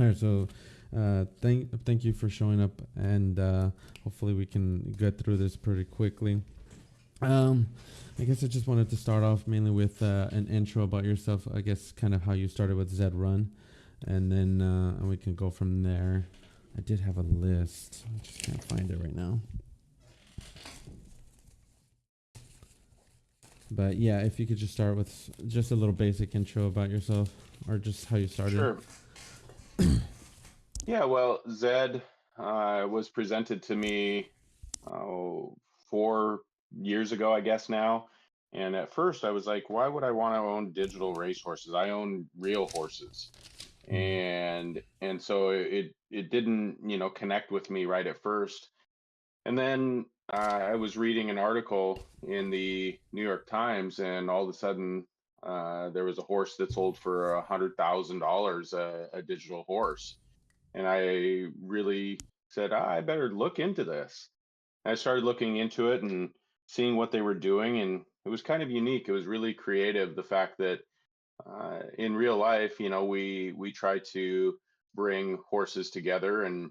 All right, so thank you for showing up, and hopefully we can get through this pretty quickly. Um, I guess I just wanted to start off mainly with an intro about yourself. I guess kind of how you started with Zed Run, and then and we can go from there. I did have a list. I just can't find it right now. But yeah, if you could just start with just a little basic intro about yourself, or just how you started. Sure. Yeah, well, Zed was presented to me oh, 4 years ago, I guess now. And at first I was like, why would I want to own digital racehorses? I own real horses. Mm. And so it didn't, connect with me right at first. And then I was reading an article in the New York Times, and all of a sudden there was a horse that sold for $100,000, a digital horse. And I really said, I better look into this. I started looking into it and seeing what they were doing, and it was kind of unique. It was really creative. The fact that in real life, we try to bring horses together, and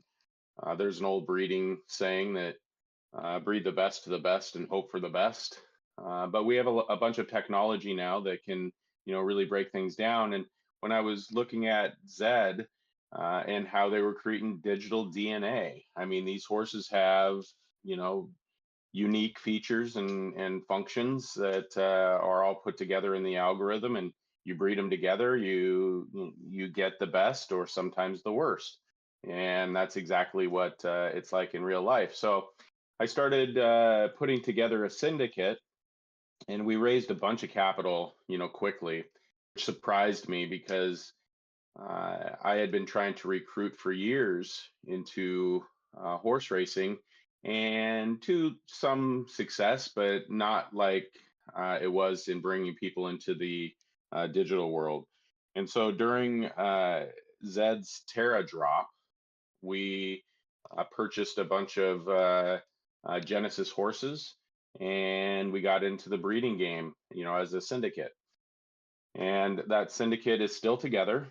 there's an old breeding saying that breed the best to the best and hope for the best. But we have a bunch of technology now that can, really break things down. And when I was looking at Zed and how they were creating digital DNA, I mean, these horses have, you know, unique features and functions that are all put together in the algorithm, and you breed them together, you get the best or sometimes the worst. And that's exactly what it's like in real life. So I started putting together a syndicate, and we raised a bunch of capital, quickly, which surprised me because I had been trying to recruit for years into horse racing, and to some success, but not like it was in bringing people into the digital world. And so during Zed's Terra drop, we purchased a bunch of Genesis horses, and we got into the breeding game, as a syndicate. And that syndicate is still together.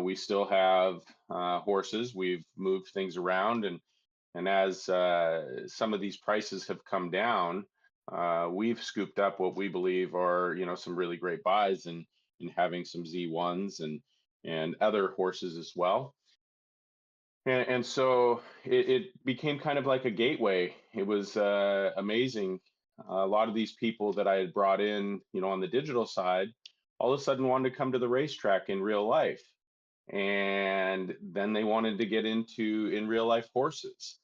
We still have horses. We've moved things around, and as some of these prices have come down, we've scooped up what we believe are, some really great buys, and having some Z1s and other horses as well. And so it became kind of like a gateway. It was amazing. A lot of these people that I had brought in, on the digital side, all of a sudden wanted to come to the racetrack in real life. And then they wanted to get into in real life horses.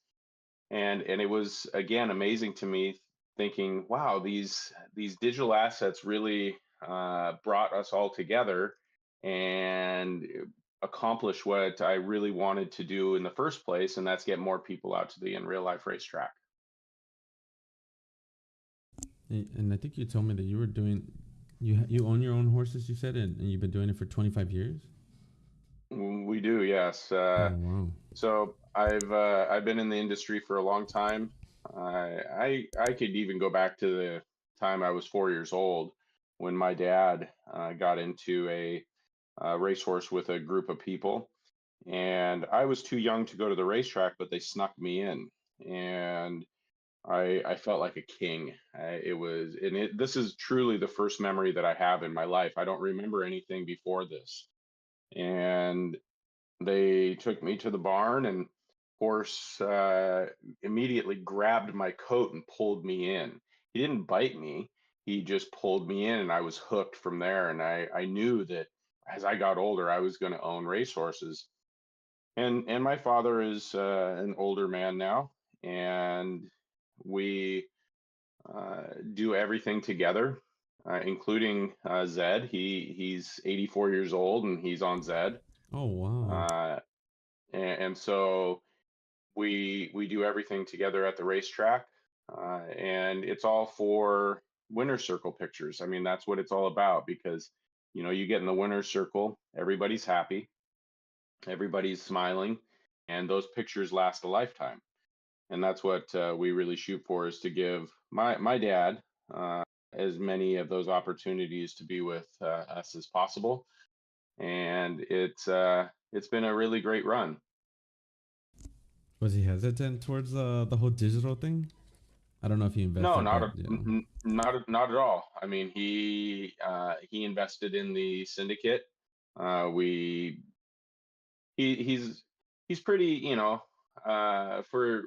And it was again amazing to me, thinking, wow, these digital assets really brought us all together and accomplish what I really wanted to do in the first place, and that's get more people out to the in real life racetrack. And I think you told me that you were doing you own your own horses. You said, and you've been doing it for 25 years. We do, yes. Oh wow. So I've been in the industry for a long time. I could even go back to the time I was 4 years old, when my dad got into a racehorse with a group of people, and I was too young to go to the racetrack, but they snuck me in, and I felt like a king. It was, and this is truly the first memory that I have in my life. I don't remember anything before this, and they took me to the barn, and horse immediately grabbed my coat and pulled me in. He didn't bite me. He just pulled me in, and I was hooked from there. And I knew that as I got older, I was going to own racehorses. And my father is an older man now, and we do everything together, including Zed. He's 84 years old, and he's on Zed. Oh wow. Uh, and so we do everything together at the racetrack, and it's all for winner's circle pictures. I mean, that's what it's all about, because you get in the winner's circle, everybody's happy, everybody's smiling, and those pictures last a lifetime. And that's what we really shoot for, is to give my dad as many of those opportunities to be with us as possible. and it's been a really great run. Was he hesitant towards the whole digital thing? I don't know if he No, invested, not but yeah. not at all. I mean, he invested in the syndicate. We he's pretty, for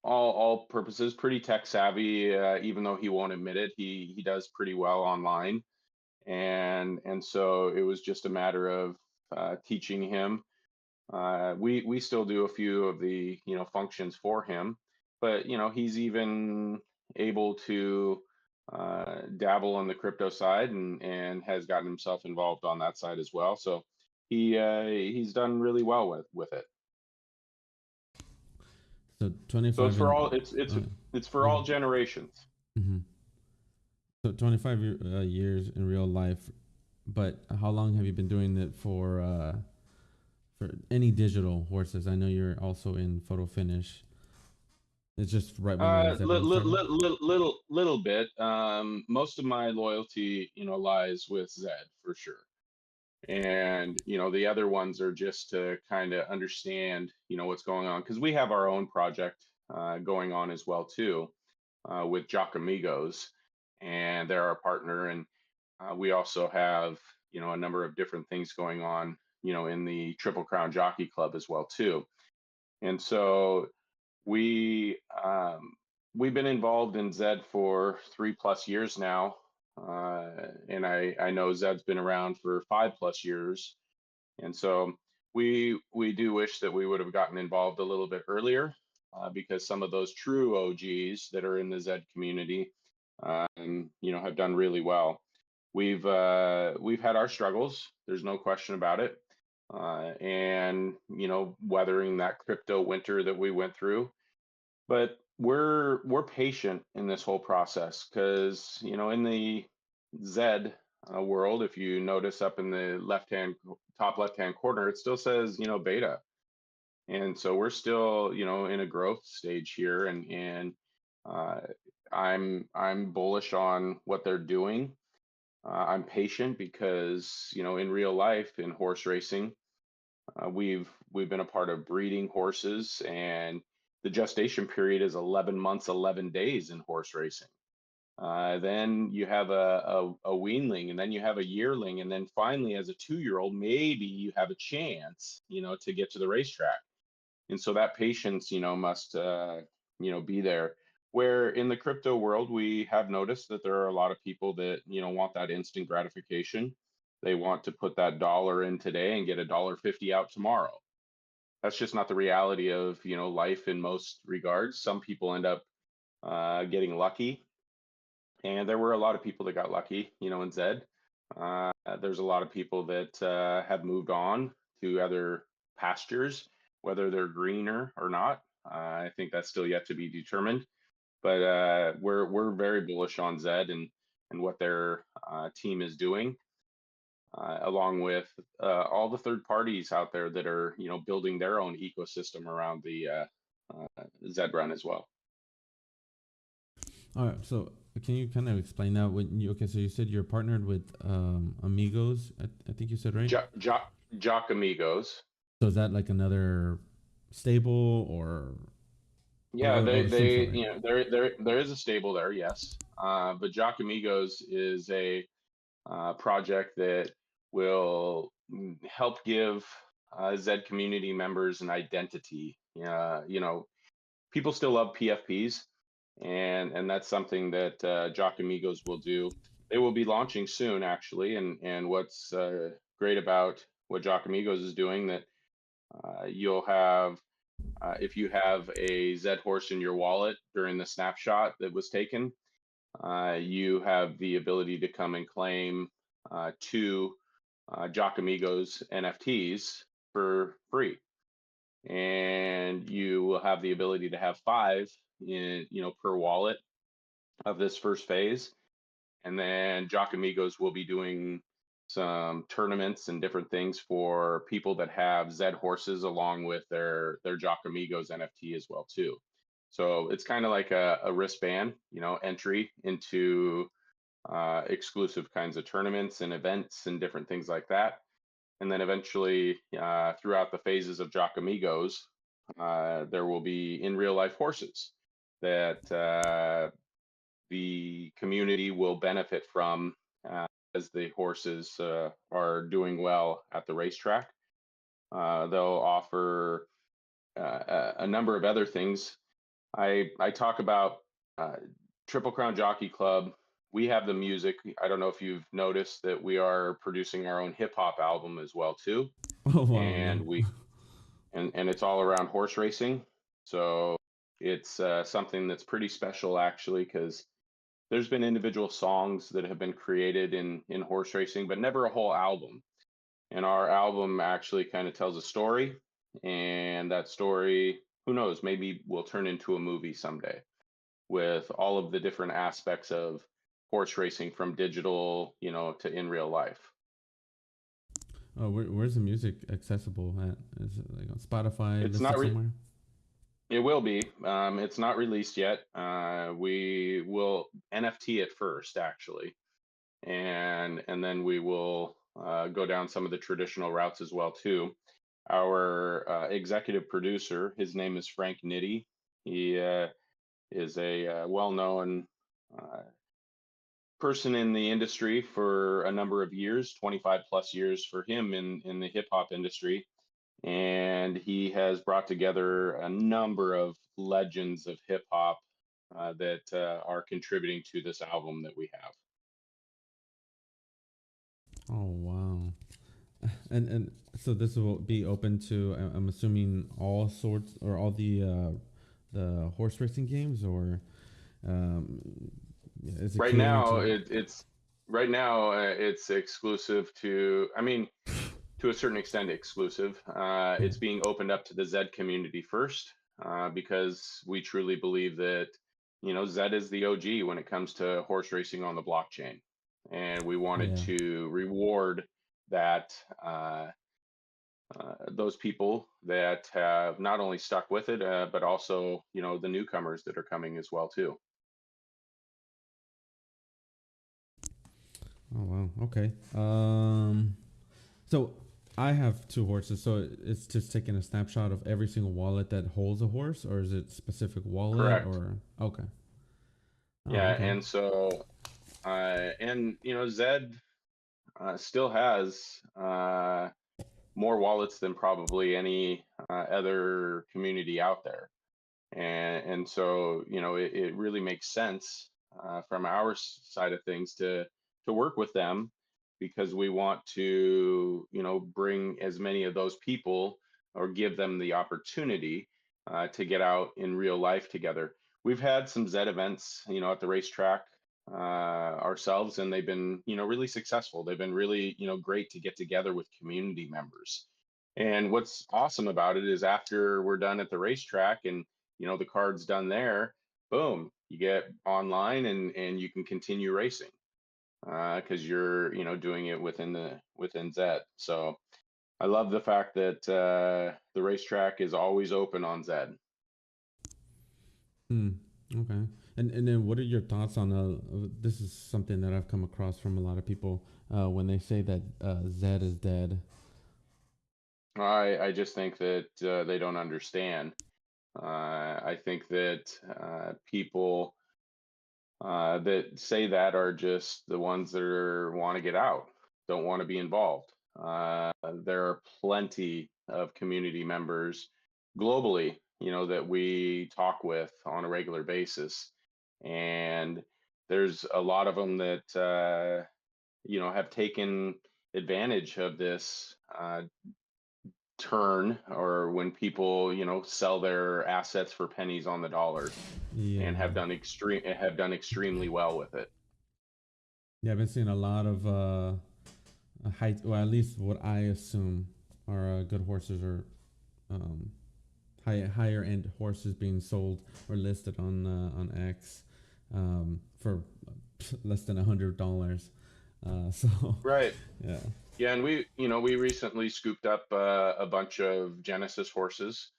all purposes, pretty tech savvy. Even though he won't admit it, he does pretty well online, and so it was just a matter of teaching him. We still do a few of the functions for him, but he's even able to dabble on the crypto side and has gotten himself involved on that side as well. So he's done really well with it. So So it's 25 for in. all it's for Okay. all generations. So 25 years in real life, but how long have you been doing it for any digital horses? I know you're also in photo finish. It's just right when Zed Run started. Little bit. Most of my loyalty, lies with Zed for sure. And the other ones are just to kind of understand what's going on, because we have our own project going on as well too, with Jock Amigos, and they're our partner, and we also have a number of different things going on in the Triple Crown Jockey Club as well too. And so we we've been involved in Zed for 3+ years now, and I know Zed's been around for 5+ years, and so we do wish that we would have gotten involved a little bit earlier, because some of those true OGs that are in the Zed community, have done really well. We've had our struggles. There's no question about it, and weathering that crypto winter that we went through. But we're patient in this whole process, because in the Zed world, if you notice up in the top left hand corner, it still says beta, and so we're still in a growth stage here, and uh, I'm bullish on what they're doing. I'm patient because in real life, in horse racing, we've been a part of breeding horses, and the gestation period is 11 months, 11 days in horse racing. Then you have a weanling, and then you have a yearling, and then finally, as a 2-year-old, maybe you have a chance, to get to the racetrack. And so that patience, must, be there. Where in the crypto world, we have noticed that there are a lot of people that, want that instant gratification. They want to put that dollar in today and get $1.50 out tomorrow. That's just not the reality of, life in most regards. Some people end up getting lucky, and there were a lot of people that got lucky, in Zed. There's a lot of people that have moved on to other pastures, whether they're greener or not. I think that's still yet to be determined. But we're very bullish on Zed and what their team is doing, along with all the third parties out there that are building their own ecosystem around the Zed Run as well. All right, so can you kind of explain that? Okay, so you said you're partnered with Amigos. I think you said, right? Jock Amigos. So is that like another stable or? Yeah, It seems so, right? there is a stable there, yes. But Jock Amigos is a project that will help give Zed community members an identity. People still love PFPs, and that's something that Jock Amigos will do. They will be launching soon, actually, and what's great about what Jock Amigos is doing, that you'll have, if you have a Zed horse in your wallet during the snapshot that was taken, you have the ability to come and claim two Jock Amigos NFTs for free, and you will have the ability to have 5 in per wallet of this first phase. And then Jock Amigos will be doing some tournaments and different things for people that have Zed horses along with their Jock Amigos NFT as well too. So it's kind of like a wristband, entry into exclusive kinds of tournaments and events and different things like that. and then eventually throughout the phases of Jock Amigos, there will be in real life horses that the community will benefit from as the horses are doing well at the racetrack. They'll offer a number of other things. I talk about uh, Triple Crown Jockey Club. We have the music. I don't know if you've noticed that we are producing our own hip hop album as well too, Oh wow, and yeah. and it's all around horse racing. So it's something that's pretty special actually, because there's been individual songs that have been created in horse racing, but never a whole album. And our album actually kind of tells a story, and that story, who knows, maybe will turn into a movie someday with all of the different aspects of horse racing from digital, to in real life. Oh, where's the music accessible at? Is it like on Spotify, It's listed not somewhere? It will be. It's not released yet. We will NFT it first, actually, and then we will go down some of the traditional routes as well too. Our executive producer, his name is Frank Nitti. He is a well-known uh, person in the industry for a number of years, 25 plus years for him in the hip hop industry. And he has brought together a number of legends of hip hop that are contributing to this album that we have. Oh wow. And so this will be open to, I'm assuming, all sorts or all the horse racing games, or um, is it Right catering now, to? it's exclusive to. I mean, to a certain extent exclusive. Yeah. It's being opened up to the Zed community first, because we truly believe that, Zed is the OG when it comes to horse racing on the blockchain. And we wanted Yeah. to reward that, those people that have not only stuck with it, but also, the newcomers that are coming as well too. Oh wow. Okay. So I have two horses, so it's just taking a snapshot of every single wallet that holds a horse, or is it specific wallet, Correct. or okay? Oh, Yeah. okay. And so, Zed still has more wallets than probably any other community out there. And so, it really makes sense from our side of things to work with them, because we want to, bring as many of those people, or give them the opportunity to get out in real life together. We've had some Zed events, at the racetrack ourselves, and they've been, really successful. They've been really, great to get together with community members. And what's awesome about it is after we're done at the racetrack and, the card's done there, boom, you get online and you can continue racing because you're, doing it within Zed. So I love the fact that the racetrack is always open on Zed. Hmm. Okay. And then what are your thoughts on this is something that I've come across from a lot of people when they say that Zed is dead. I just think that they don't understand. I think that people that say that are just the ones that want to get out, don't want to be involved. There are plenty of community members globally, that we talk with on a regular basis, and there's a lot of them that have taken advantage of this turn, or when people, sell their assets for pennies on the dollar, and Yeah. have done extremely well with it. Yeah, I've been seeing a lot of high, well, at least what I assume are good horses, or um, higher end horses being sold or listed on X for less than $100. So Right. yeah. Yeah, and we recently scooped up a bunch of Genesis horses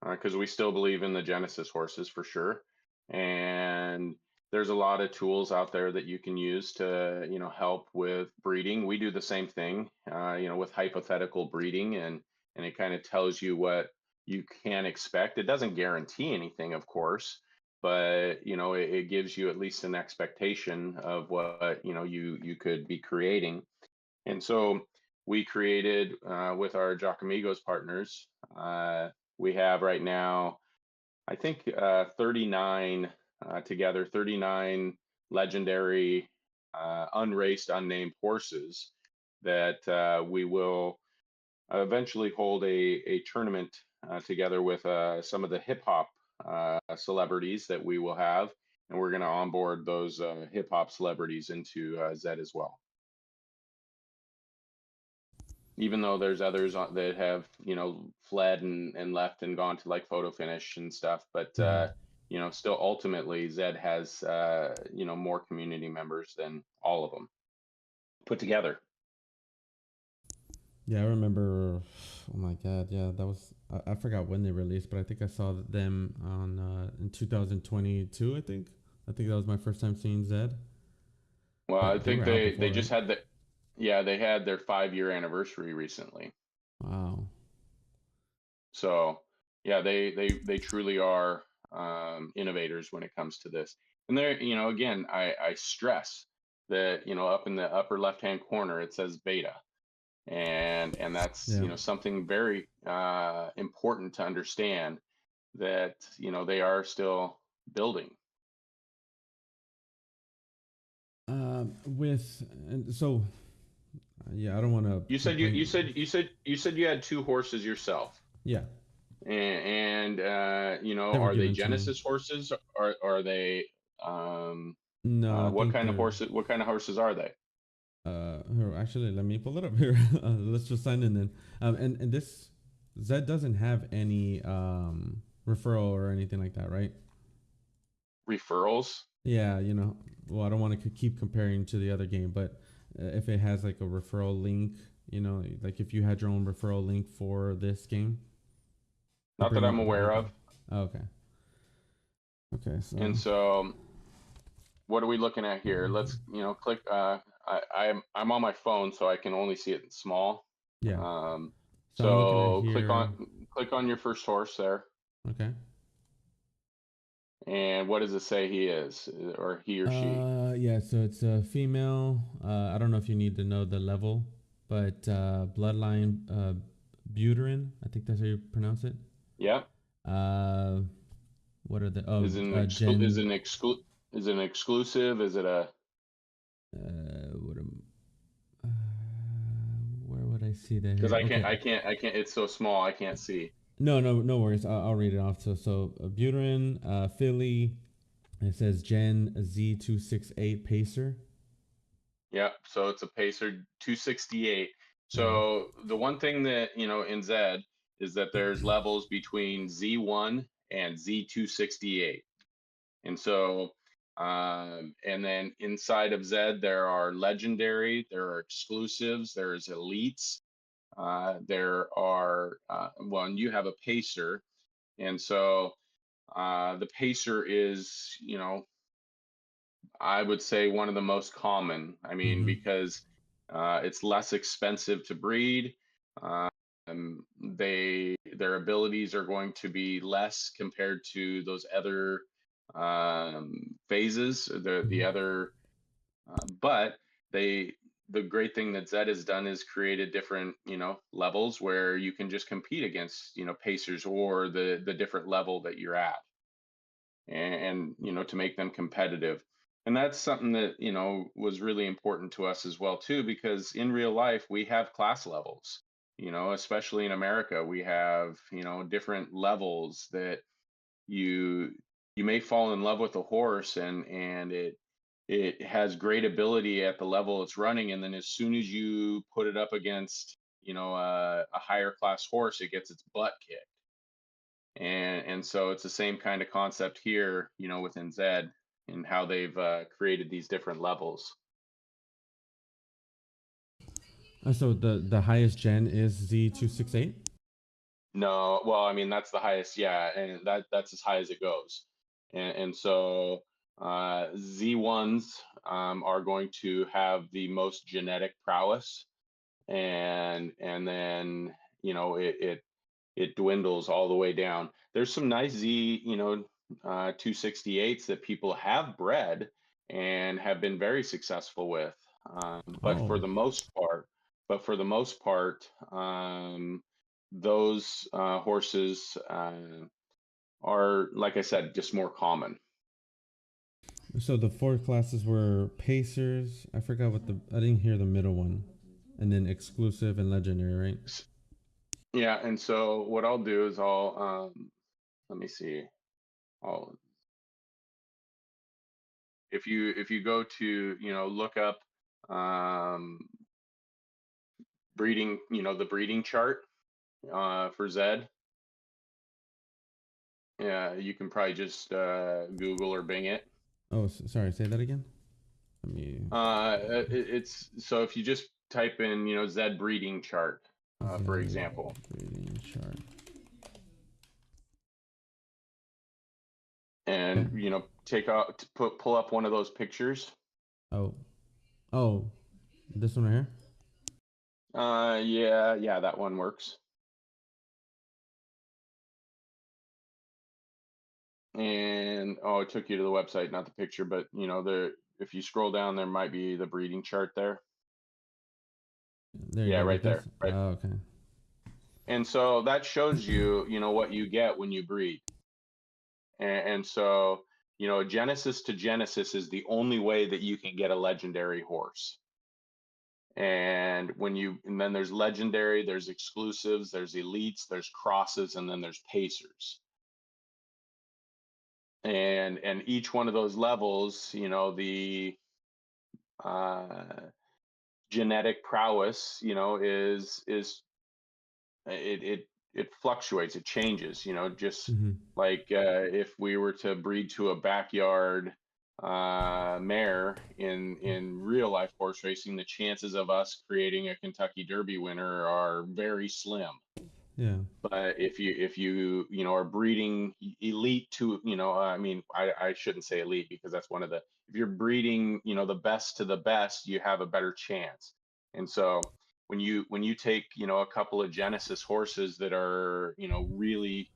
because we still believe in the Genesis horses for sure. And there's a lot of tools out there that you can use to, help with breeding. We do the same thing, with hypothetical breeding, and it kind of tells you what you can expect. It doesn't guarantee anything, of course, but it gives you at least an expectation of what you could be creating. And so we created with our Jock Amigos partners. We have right now, I think, 39 together, 39 legendary unraced, unnamed horses that we will eventually hold a tournament together with some of the hip hop celebrities that we will have. And we're going to onboard those hip hop celebrities into Zed as well. Even though there's others that have fled and left and gone to like photo finish and stuff, but still ultimately Zed has more community members than all of them put together. Yeah, I remember. Oh my god, yeah, that was. I forgot when they released, but I think I saw them on in 2022. I think that was my first time seeing Zed. Well, I But they think were out they before, they right? just had they had their 5-year anniversary recently. Wow. So yeah, they truly are innovators when it comes to this. And they're, again, I stress that, up in the upper left hand corner it says beta. And that's Yeah. something very important to understand, that they are still building. With and so yeah, I don't want to You keep said bringing. you said you had 2 horses yourself, Yeah, and they were are they given to me. Genesis horses, or are they um No, I think they're. what kind of horses are they? Here, actually, let me pull it up here. Let's just sign in then. And this Zed doesn't have any referral or anything like that, right? Referrals? Yeah, well, I don't want to keep comparing to the other game, but if it has like a referral link, like if you had your own referral link for this game to Not that I'm bring aware people. of. Oh, okay. Okay, so And so what are we looking at here? Let's, click. I'm on my phone, so I can only see it small. yeah. So I'm looking at So here. click on your first horse there, Okay. and what does it say he is, or he or she? Yeah, so it's a female. I don't know if you need to know the level, but bloodline Buterin. I think that's how you pronounce it. Yep. Uh, what are the Is it Gen? is it an exclusive? Is it a? What am? Uh, where would I see that Because here? Okay. I can't. It's so small, I can't see. No worries. I'll read it off. So Buterin, Philly. It says Gen Z268 Pacer. Yep. So it's a Pacer 268. Yeah. So the one thing that, in Zed is that there's levels between Z1 and Z268. And so, and then inside of Zed, there are legendary, there are exclusives, there's elites, there are, one, you have a Pacer. And so the Pacer is, I would say one of the most common. I mean, Mm-hmm. because it's less expensive to breed. Their abilities are going to be less compared to those other phases. The Mm-hmm. other, but they the great thing that Zed has done is created different levels where you can just compete against pacers, or the different level that you're at, and to make them competitive. And that's something that was really important to us as well too, because in real life we have class levels, especially in America. We have different levels that you you may fall in love with a horse, and it has great ability at the level it's running, and then as soon as you put it up against a higher class horse, it gets its butt kicked. And so it's the same kind of concept here, within Zed, and how they've created these different levels. So the highest gen is Z268. No, well, I mean that's the highest, yeah, and that's as high as it goes. And so Z1s are going to have the most genetic prowess, and then it dwindles all the way down. There's some nice Z 268s that people have bred and have been very successful with, but Oh, for the most part, those horses are, like I said, just more common. so the four classes were Pacers. I forgot what I didn't hear the middle one, and then exclusive and legendary, right? Yeah, and so what I'll do is I'll let me see. I'll if you go to look up um, breeding, the breeding chart for Zed. Yeah, you can probably just Google or Bing it. Oh, sorry. Say that again. Let me. It's so if you just type in Zed breeding chart, for Zed example, breeding chart. Okay. and take out pull up one of those pictures. Oh, oh, this one right here. Yeah, that one works. And oh, it took you to the website, not the picture, but if you scroll down, there might be the breeding chart there. There you Yeah, go. right Like this. there, right. Oh, okay. And so that shows you, what you get when you breed. And so, Genesis to Genesis is the only way that you can get a legendary horse. And then there's legendary, there's exclusives, there's elites, there's crosses, and then there's pacers. And each one of those levels, the genetic prowess, it fluctuates, it changes, just Mm-hmm. like if we were to breed to a backyard mare in real life horse racing, the chances of us creating a Kentucky Derby winner are very slim. Yeah. But if you are breeding elite to I mean I shouldn't say elite because that's one of the if you're breeding the best to the best, you have a better chance. And so when you take a couple of Genesis horses that are really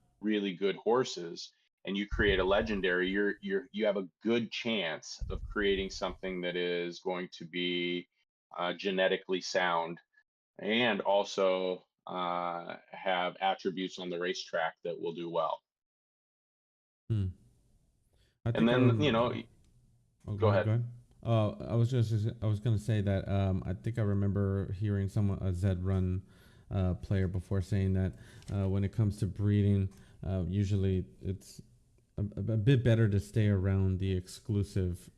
good horses, and you create a legendary, you have a good chance of creating something that is going to be genetically sound, and also have attributes on the racetrack that will do well. Hmm. I And think I then, Oh, go go ahead. Go ahead. ahead. I was gonna say that I think I remember hearing someone a Zed Run player before saying that when it comes to breeding, usually it's a bit better to stay around the exclusive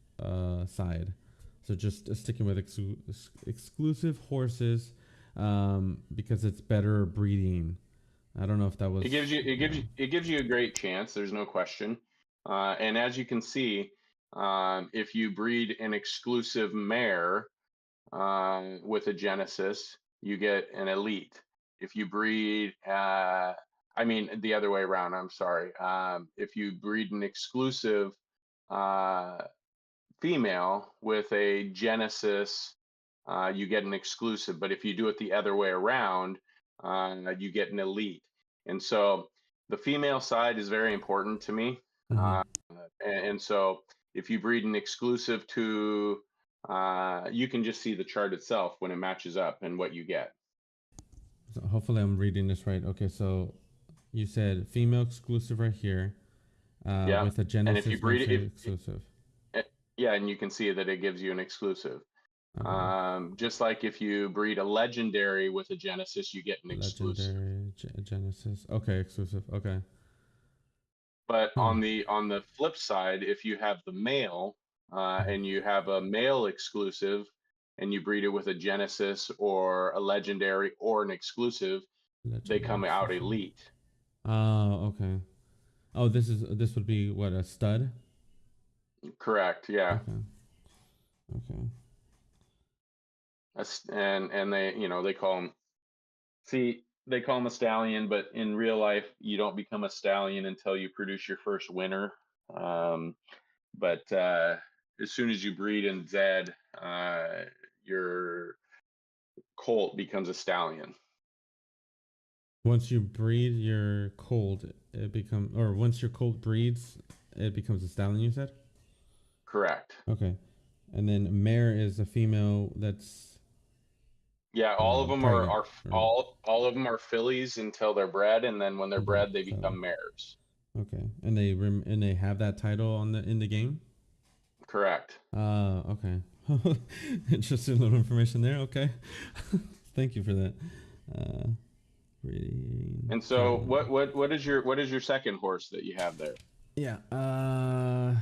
side. So just sticking with exclusive horses because it's better breeding. I don't know if that It was gives you it gives yeah. you it gives you a great chance. There's no question. And as you can see, if you breed an exclusive mare with a Genesis, you get an elite. If you breed, I mean the other way around. I'm sorry. If you breed an exclusive uh, female with a Genesis, you get an exclusive. But if you do it the other way around, you get an elite. And so the female side is very important to me. Mm-hmm. And so if you breed an exclusive to, you can just see the chart itself when it matches up and what you get. So hopefully I'm reading this right. Okay, so you said female exclusive right here, Yeah. with a And if you Genesis breed it, mentioned exclusive. yeah, and you can see that it gives you an exclusive. Okay, Just like if you breed a legendary with a Genesis, you get an exclusive. legendary Genesis. Okay, exclusive. Okay. But Huh. on the flip side, if you have the male and you have a male exclusive, and you breed it with a Genesis or a legendary or an exclusive, they Legendary come out exclusive. elite. Oh, okay. Oh, this would be what, a stud? Correct. Yeah. Okay. Okay. And they call them. See, they call them a stallion, but in real life, you don't become a stallion until you produce your first winner. Um, but as soon as you breed in Zed, your colt becomes a stallion. Once you breed your colt, it become or once your colt breeds, it becomes a stallion. You said. Correct. Okay, and then mare is a female that's Yeah, all of them pregnant. are Or, all of them are fillies until they're bred, and then when they're okay, bred, they so become mares. okay, and they have that title on the in the game. Correct. Okay. Interesting little information there. Okay. Thank you for that. Uh, reading. And so, what is your second horse that you have there? Yeah.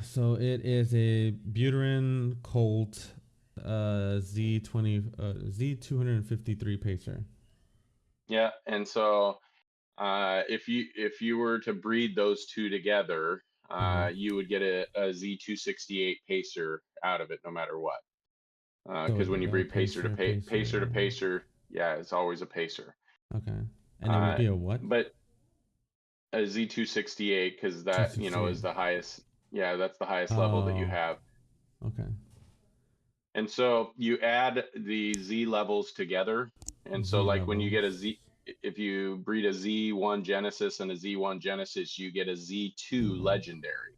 So it is a Buterin Colt, Z20, Z253 pacer. Yeah, and so if you were to breed those two together, Uh-huh. you would get a Z268 pacer out of it, no matter what. So Because when you breed pacer, pacer to pacer. pacer, yeah, it's always a pacer. Okay. And it would Uh, be a what? but a Z268, because that is 268. the highest. Yeah, that's the highest level that you Oh, have. okay. And so you add the Z levels together. And so Z like when you get a levels. Z, if you breed a Z1 Genesis and a Z1 Genesis, you get a Z2 Z1. Legendary.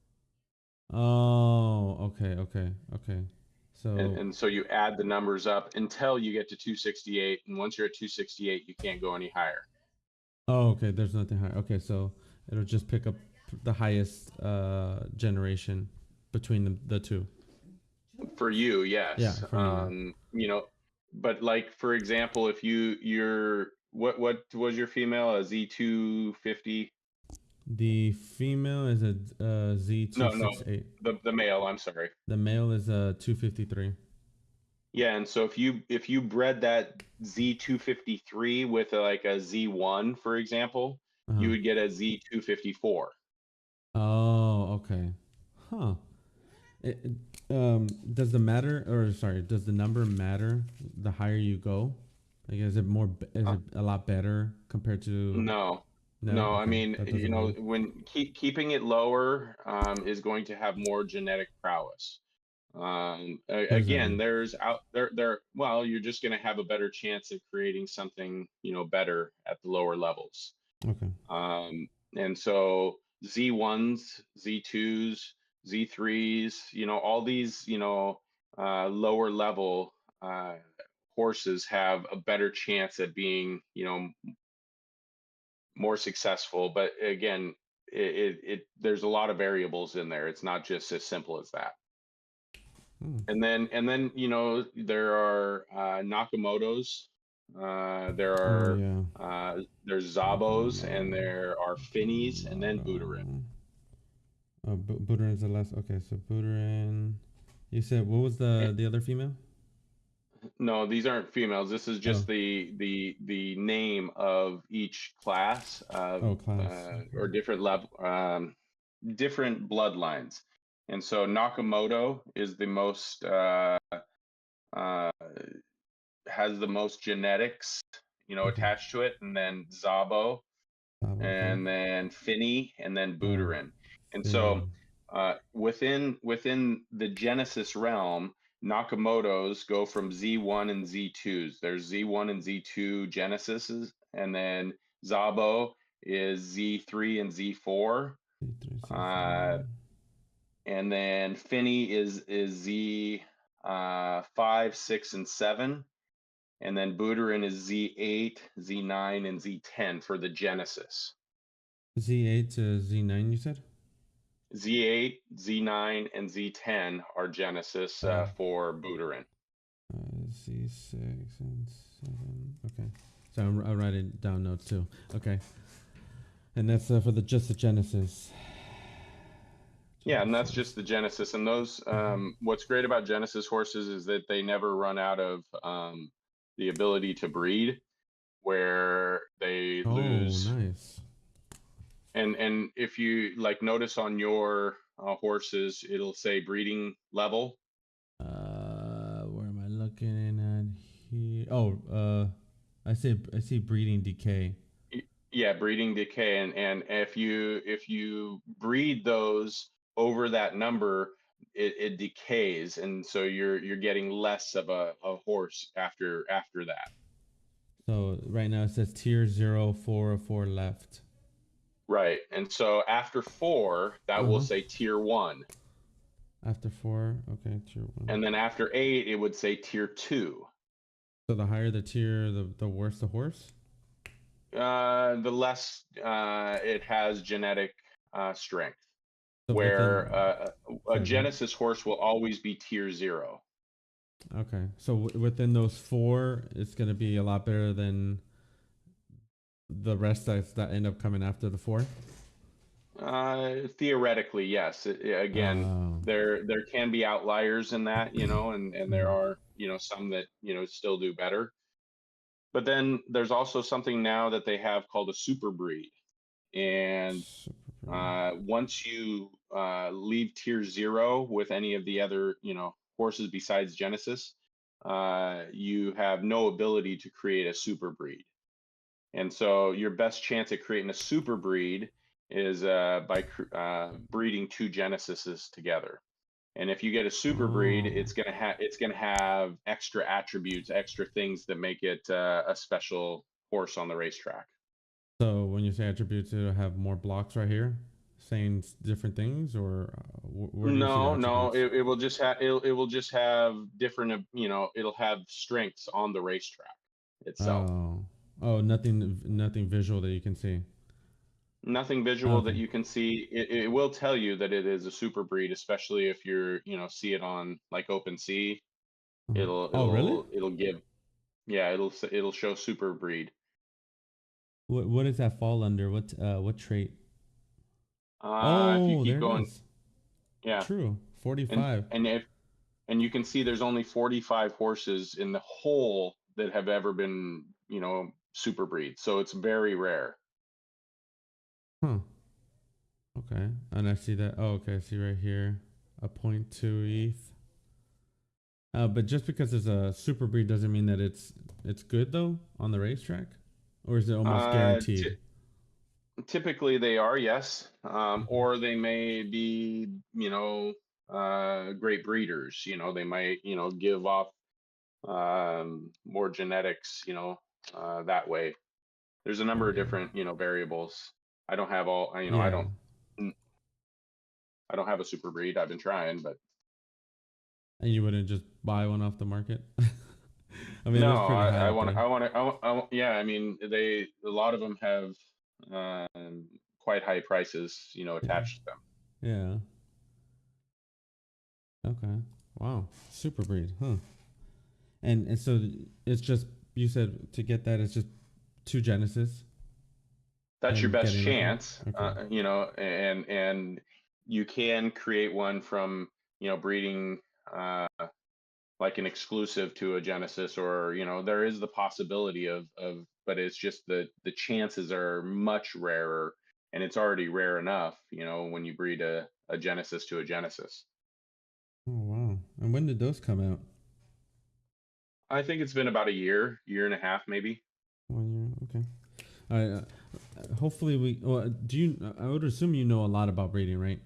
Oh, okay, okay, okay. And, So, and so you add the numbers up until you get to 268. And once you're at 268, you can't go any higher. oh, okay. There's nothing higher. Okay, so it'll just pick up the highest generation between the two. For you, Yeah, yes. for me. Yeah. But like for example, if you're what was your female? A Z250? The female is a No, no, Z268. the male, I'm sorry. The male is a 253. Yeah, and so if you bred that Z253 with like a Z1, for example, you Uh-huh. would get a Z254. Oh, okay. Huh. Does the matter or sorry, does the number matter the higher you go? Like, is it more? Is Uh, it a lot better compared to? no, No. no. I Okay, mean, that doesn't matter. when keeping it lower is going to have more genetic prowess. What does that Again, mean? there's out there. Well, you're just going to have a better chance of creating something, better at the lower levels. Okay. And so Z1s, Z2s, Z3s, all these, lower level uh, horses have a better chance at being, more successful. But again, there's a lot of variables in there. It's not just as simple as that. Hmm. And then there are Nakamoto's, Oh yeah. there's Zabos, and Nakamoto. there are Finnies, and then Buterin. Nakamoto. Oh, Buterin is the last. Okay, so Buterin. You said what was the other female? No, these aren't females. This is Oh, just the name of each class of oh, class. or different level, different bloodlines. And so Nakamoto is the most uh, has the most genetics, Okay. attached to it, and then Zabo, Okay. and then Finny, and then Oh, Buterin. And so Finny. within the Genesis realm, Nakamoto's go from Z1 and Z2s. There's Z1 and Z2 Genesises, and then Zabo is Z3 and Z4. C3, Uh, C4. and then Finny is Z 5, 6, and 7. And then Buterin is Z8, Z9, and Z10 for the Genesis. Z8 to Z9, you said? Z8, Z9, and Z10 are Genesis Oh, for Buterin. Z6 and 7. Okay. So I'll write it down notes too. Okay. And that's for just the Genesis. Yeah, and that's Genesis. just the Genesis. And those, Mhm. what's great about Genesis horses is that they never run out of the ability to breed, where they Oh, lose. nice. And if you like notice on your horses, it'll say breeding level. Where am I looking at here? Oh, I see breeding decay. Yeah, breeding decay, and if you breed those over that number, it decays, and so you're getting less of a horse after that. So right now it says tier 0, 4, 4 left. Right. And so after 4, that will Uh-huh. say tier 1. After 4, okay, tier 1. And then after 8, it would say tier 2. So the higher the tier, the worse the horse? The less it has genetic strength, So where within, a sorry, go ahead. Genesis horse will always be tier 0. Okay. So within those 4, it's going to be a lot better than the rest that end up coming after the 4? Theoretically, yes. Again, Oh. there can be outliers in that, and there Mhm. are, some that, still do better. But then there's also something now that they have called a super breed. And Super breed. once you leave tier 0 with any of the other, horses besides Genesis, you have no ability to create a super breed. And so your best chance at creating a super breed is by breeding 2 Genesises together. And if you get a super breed, Oh. it's gonna have extra attributes, extra things that make it a special horse on the racetrack. So when you say attributes, it'll have more blocks right here saying different things, or where do you see the No, no, attributes? it will just have different, it'll have strengths on the racetrack itself. Oh. Oh, nothing visual that you can see. Nothing visual that Okay. you can see. It will tell you that it is a super breed, especially if you're, see it on like open sea. Uh-huh. It'll Oh, really? it'll it'll give, yeah, it'll show super breed. What does that fall under? What trait? If you Oh, there keep it going, is. yeah, True. and 45. and if and you can see there's only 45 horses in the whole that have ever been, super breed. So it's very rare. Huh. Okay. And I see that. Oh, okay. I see right here a point 2 ETH. But just because it's a super breed doesn't mean that it's good though on the racetrack, or is it almost Uh, guaranteed? Typically they are, yes, Mhm. or they may be, great breeders. They might, give off more genetics, that way. There's a number of Okay. different, variables. I don't have all, Yeah. I don't have a super breed. I've been trying, but And you wouldn't just buy one off the market? I mean, that's no, pretty high I up want to, there. yeah. I mean, a lot of them have quite high prices, Yeah. attached to them. Yeah. Okay. Wow. Super breed, huh? And so it's just, you said to get that it's just 2 Genesis That's your and best getting lucky. chance, Okay. and you can create one from, breeding uh, like an exclusive to a Genesis, or there is the possibility but it's just the chances are much rarer, and it's already rare enough, when you breed a Genesis to a Genesis. Oh wow. And when did those come out? I think it's been about a year and a half, maybe. 1 year. Okay. All right. Hopefully we. Well, do you? I would assume you know a lot about breeding, right?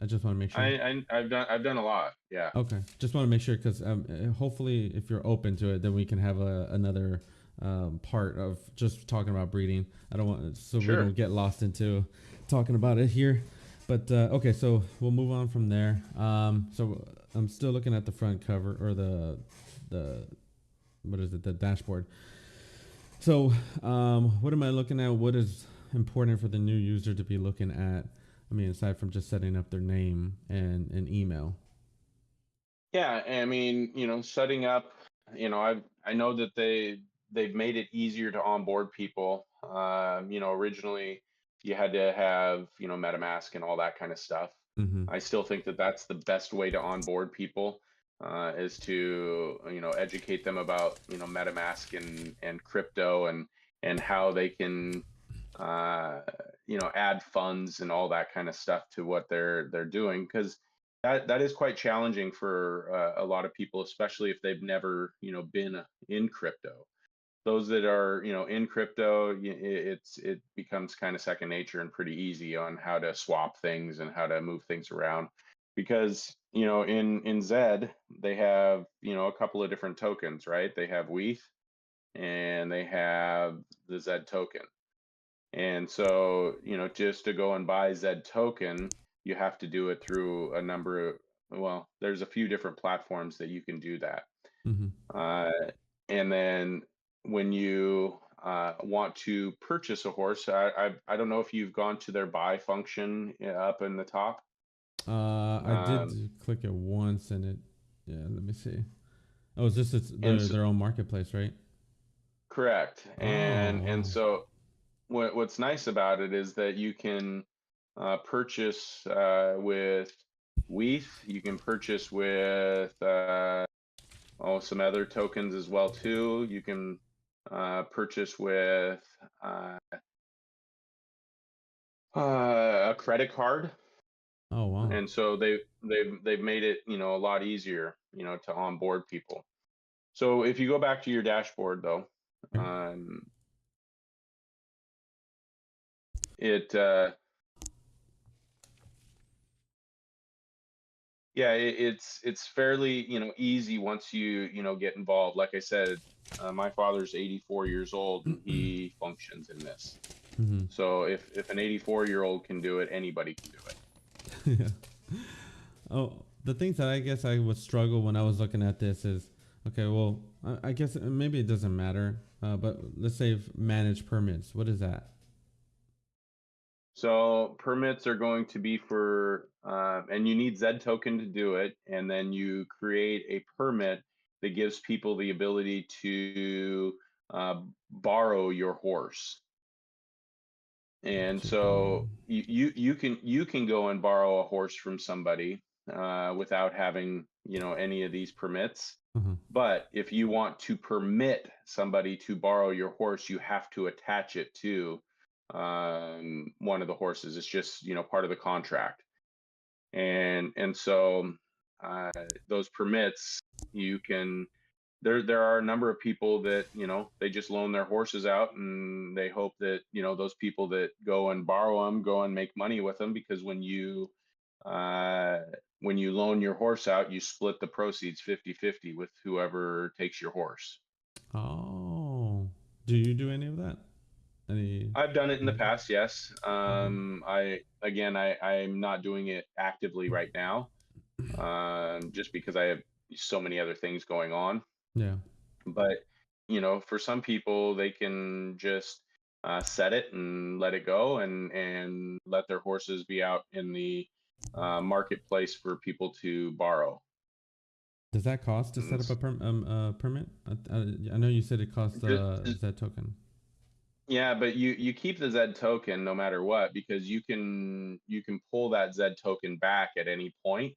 I just want to make sure. I've done a lot, yeah. Okay. Just want to make sure because hopefully, if you're open to it, then we can have another part of just talking about breeding. I don't want so we Sure. don't get lost into talking about it here. But okay, so we'll move on from there. So I'm still looking at the front cover or the what is it? The dashboard. So what am I looking at? What is important for the new user to be looking at? I mean, aside from just setting up their name and an email. Yeah, I mean, setting up, I know that they've made it easier to onboard people. Originally you had to have, MetaMask and all that kind of stuff. Mm-hmm. I still think that that's the best way to onboard people, is to, educate them about, MetaMask and crypto, and how they can, uh, add funds and all that kind of stuff to what they're doing, because that is quite challenging for a lot of people, especially if they've never, been in crypto. Those that are, in crypto, it becomes kind of second nature and pretty easy on how to swap things and how to move things around. because in Zed they have a couple of different tokens, right? They have Weath and they have the Zed token. And so, just to go and buy Zed token, you have to do it through a number of, well, there's a few different platforms that you can do that. Mm-hmm. Uh, and then when you want to purchase a horse, I don't know if you've gone to their buy function up in the top. I did click it once and it, yeah, let me see. Oh, is this And so, their own marketplace, right? correct. Oh, And wow. so what's nice about it is that you can purchase with Weath. You can purchase with some other tokens as well too. You can purchase with a credit card, Oh, wow. and so they've made it a lot easier to onboard people. So if you go back to your dashboard though, Okay. it yeah, it's fairly easy once you get involved. Like I said, my father's 84 years old and he functions in this. Mm-hmm. So if an 84-year-old can do it, anybody can do it. Yeah. Oh, the things that I guess I would struggle when I was looking at this is, okay, well, I guess maybe it doesn't matter, but let's say manage permits. What is that? So permits are going to be for, and you need Zed token to do it, and then you create a permit that gives people the ability to borrow your horse. And Gotcha. so you can go and borrow a horse from somebody without having any of these permits. Uh-huh. But if you want to permit somebody to borrow your horse, you have to attach it to one of the horses. It's just part of the contract. And so those permits, you can there are a number of people that they just loan their horses out and they hope that those people that go and borrow them go and make money with them, because uh, when you loan your horse out, you split the proceeds 50-50 with whoever takes your horse. Oh, do you do any of that? Any? I've done it in the Mm-hmm. past, yes. Mm-hmm. I'm not doing it actively right now, just because I have so many other things going on. Yeah. But for some people, they can just set it and let it go, and let their horses be out in the marketplace for people to borrow. Does that cost to set And up a permit? I know you said it costs just, Zed token. yeah, but you keep the Zed token no matter what, because you can pull that Zed token back at any point,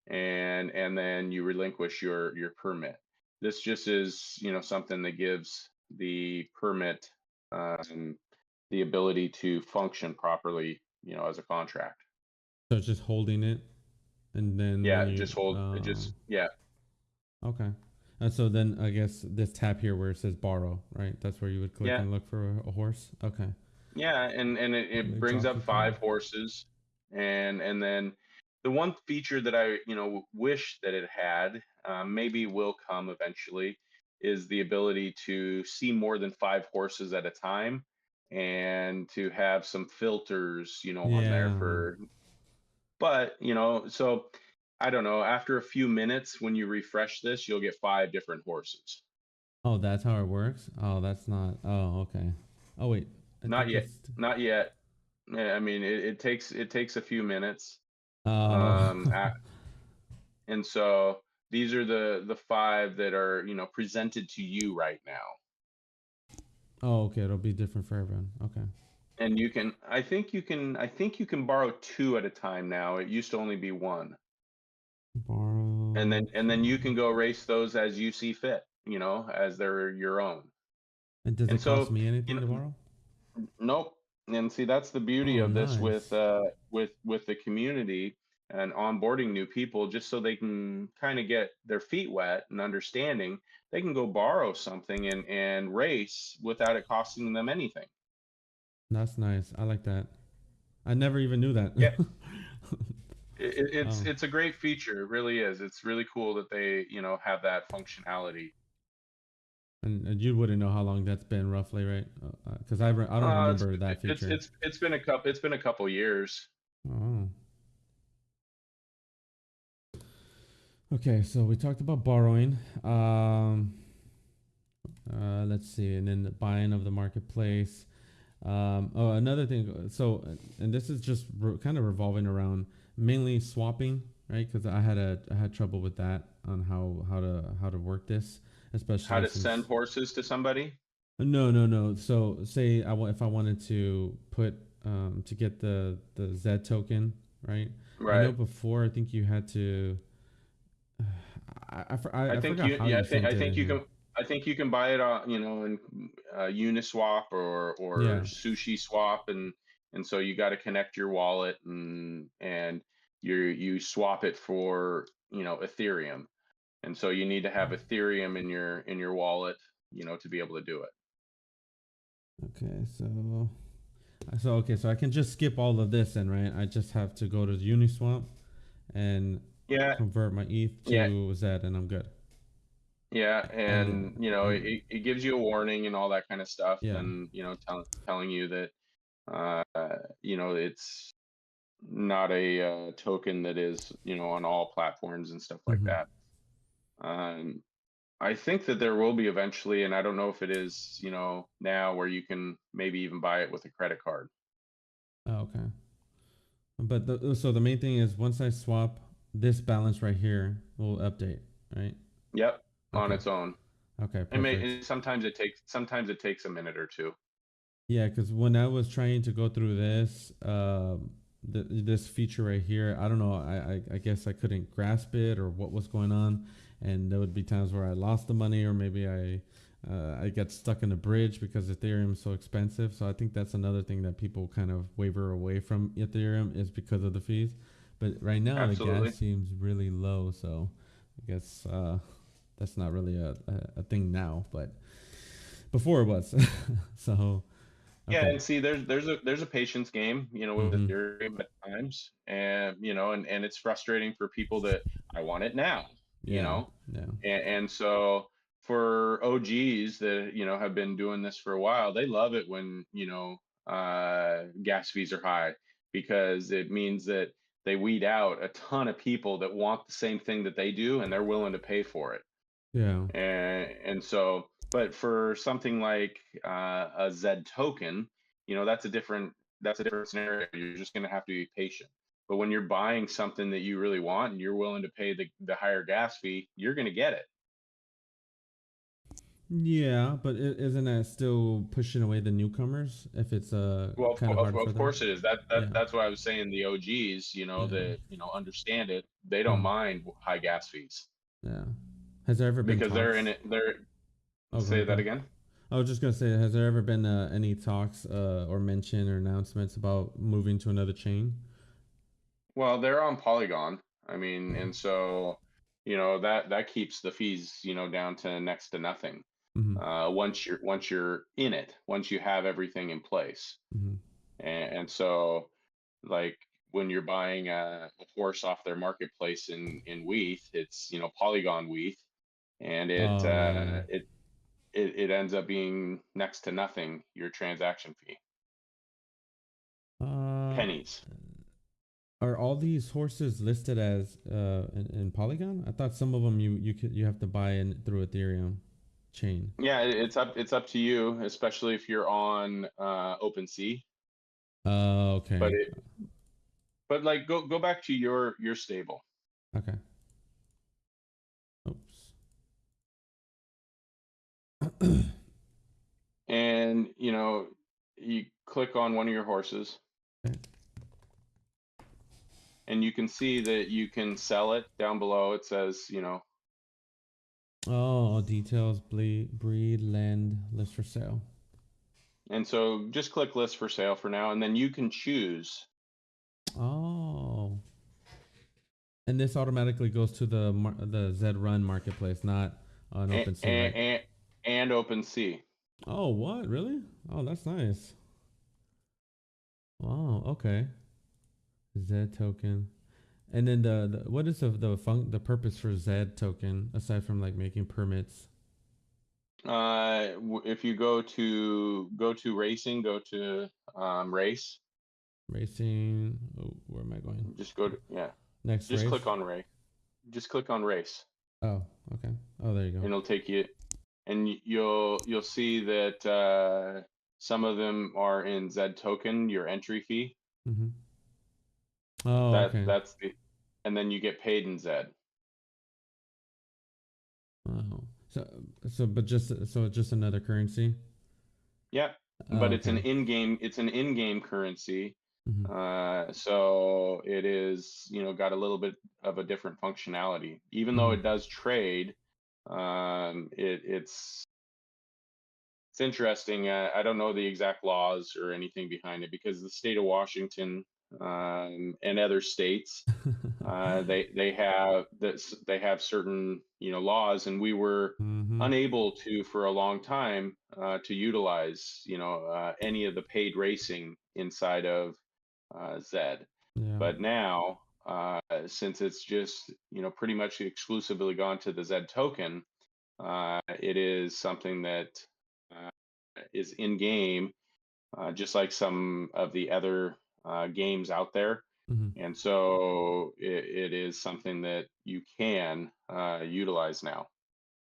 and then you relinquish your permit. This just is something that gives the permit um, the ability to function properly as a contract. So it's just holding it, and then when Yeah, you just hold it, just yeah. okay. And so then I guess this tab here where it says borrow, right? That's where you would click Yeah, and look for a horse. Okay. yeah, and it The brings jockey up 5 card. horses, and then the one feature that I wish that it had, maybe will come eventually, is the ability to see more than 5 horses at a time, and to have some filters on there Yeah. for. But so I don't know, after a few minutes when you refresh this, you'll get 5 different horses. Oh, that's how it works. Oh, that's not. Oh, okay. Oh wait, I Not think yet, it's. not yet. Yeah, I mean, it takes a few minutes. Oh. Um, a- and so these are the 5 that are presented to you right now. Oh, okay. It'll be different for everyone. Okay. And I think you can borrow 2 at a time now. It used to only be 1. And Borrow. then you can go race those as you see fit, as they're your own. And does And it cost so, me you anything know, to borrow? nope. And see, that's the beauty Oh, of this with nice. the community and onboarding new people, just so they can kind of get their feet wet and understanding. They can go borrow something and race without it costing them anything. That's nice. I like that. I never even knew that. Yeah. Oh, It's a great feature. It really is. It's really cool that they, have that functionality. and you wouldn't know how long that's been roughly, right? Because I don't Uh, it's remember that feature. it's been a couple years. Oh, okay. So we talked about borrowing. Let's see, and then the buying of the marketplace. Oh, another thing. So, and this is just kind of revolving around mainly swapping, right? Because I had trouble with that on how to work this, How especially to send since horses to somebody? no. So say if I wanted to put to get the Zed token, right? I know Right. before I think you had to. I I think forgot you how yeah, you sent it in here. I think you can buy it on, in Uniswap or Yeah. Sushi Swap, and so you got to connect your wallet, and you swap it for, Ethereum. And so you need to have Ethereum in your wallet, to be able to do it. Okay. So I can just skip all of this, and right, I just have to go to Uniswap and Yeah, convert my ETH yeah, to Zed, and I'm good. yeah, And and and it gives you a warning and all that kind of stuff, yeah. and telling you that uh, it's not a token that is, on all platforms and stuff like Mm-hmm. that. Um, I think that there will be eventually, and I don't know if it is, now, where you can maybe even buy it with a credit card. Oh, okay. But so the main thing is once I swap, this balance right here will update, right? Yep, on Okay. its own. Okay. And Perfect. sometimes it takes a minute or two. Yeah, because when I was trying to go through this, this feature right here, I don't know. I guess I couldn't grasp it or what was going on, and there would be times where I lost the money, or maybe I get stuck in a bridge because Ethereum is so expensive. So I think that's another thing that people kind of waver away from Ethereum is because of the fees. But right now the gas Absolutely. seems really low, so I guess that's not really a thing now, but before it was. So Yeah, okay. and see, there's a patience game, with Mm-hmm. Ethereum at times, and it's frustrating for people that I want it now, you Yeah, know, yeah, and so for OGs that have been doing this for a while, they love it when gas fees are high, because it means that they weed out a ton of people that want the same thing that they do, and they're willing to pay for it. yeah, And so, but for something like a Zed token, that's a different scenario. You're just going to have to be patient. But when you're buying something that you really want and you're willing to pay the higher gas fee, you're going to get it. yeah. But isn't that still pushing away the newcomers if it's Well, kind of hard for of them? course it is. Yeah, That's why I was saying the OGs, yeah, that understand it. They don't mm, mind high gas fees yeah. Has there ever been because they're in talks? it. They're Oh, go Say ahead, go that ahead. again. I was just gonna say, has there ever been any talks or mention or announcements about moving to another chain? Well, they're on Polygon. I mean, Oh, and so, that keeps the fees, down to next to nothing. mm-hmm, Once you're in it, once you have everything in place, mm-hmm. and so, like, when you're buying a horse off their marketplace in WETH, it's Polygon WETH, and Oh yeah. it ends up being next to nothing, your transaction fee, Uh, pennies. are all these horses listed as in Polygon? I thought some of them you have to buy in through Ethereum chain. Yeah, it's up to you, especially if you're on OpenSea. But Okay. it but like, go back to your stable, Okay. Oops. and you click on one of your horses, Okay. and you can see that you can sell it. Down below it says, Oh, details, breed, land, list for sale. and so just click list for sale for now, and then you can choose. Oh, and this automatically goes to the Zed Run marketplace, not on and OpenSea, right? and, and OpenSea. Oh, what? Really? Oh, that's nice. Wow. Okay. Zed token. And then the what is the purpose for Zed token aside from like making permits? If you go to racing, go to race. Racing. Oh, where am I going? Just go to yeah. Next Just race. click on race. Just click on race, Oh, okay. Oh, there you and go. it'll take you. And you'll see that some of them are in Zed token, your entry fee. Mm-hmm. Oh, okay. That's the, and then you get paid in Zed. Oh, but just another currency. Yeah, Oh, but okay. it's an in-game currency. Mm-hmm. So it is, got a little bit of a different functionality. Even though Mm-hmm. it does trade, it's interesting. I don't know the exact laws or anything behind it because the state of Washington and other states they have certain laws, and we were Mm-hmm. unable to for a long time to utilize any of the paid racing inside of Zed. Yeah. But now, since it's just pretty much exclusively gone to the Zed token, it is something that uh, is in game, just like some of the other games out there. Mm-hmm. And so it is something that you can utilize now,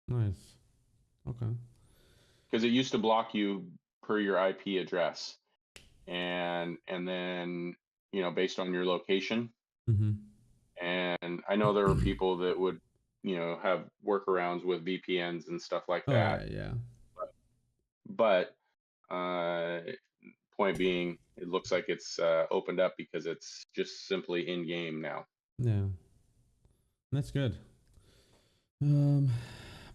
Nice. Okay. because it used to block you per your IP address, and then based on your location. Mm-hmm. And I know there were people that would have workarounds with VPNs and stuff like Oh that. yeah, yeah, But uh, point being, it looks like it's opened up because it's just simply in game now. yeah. That's good. Um,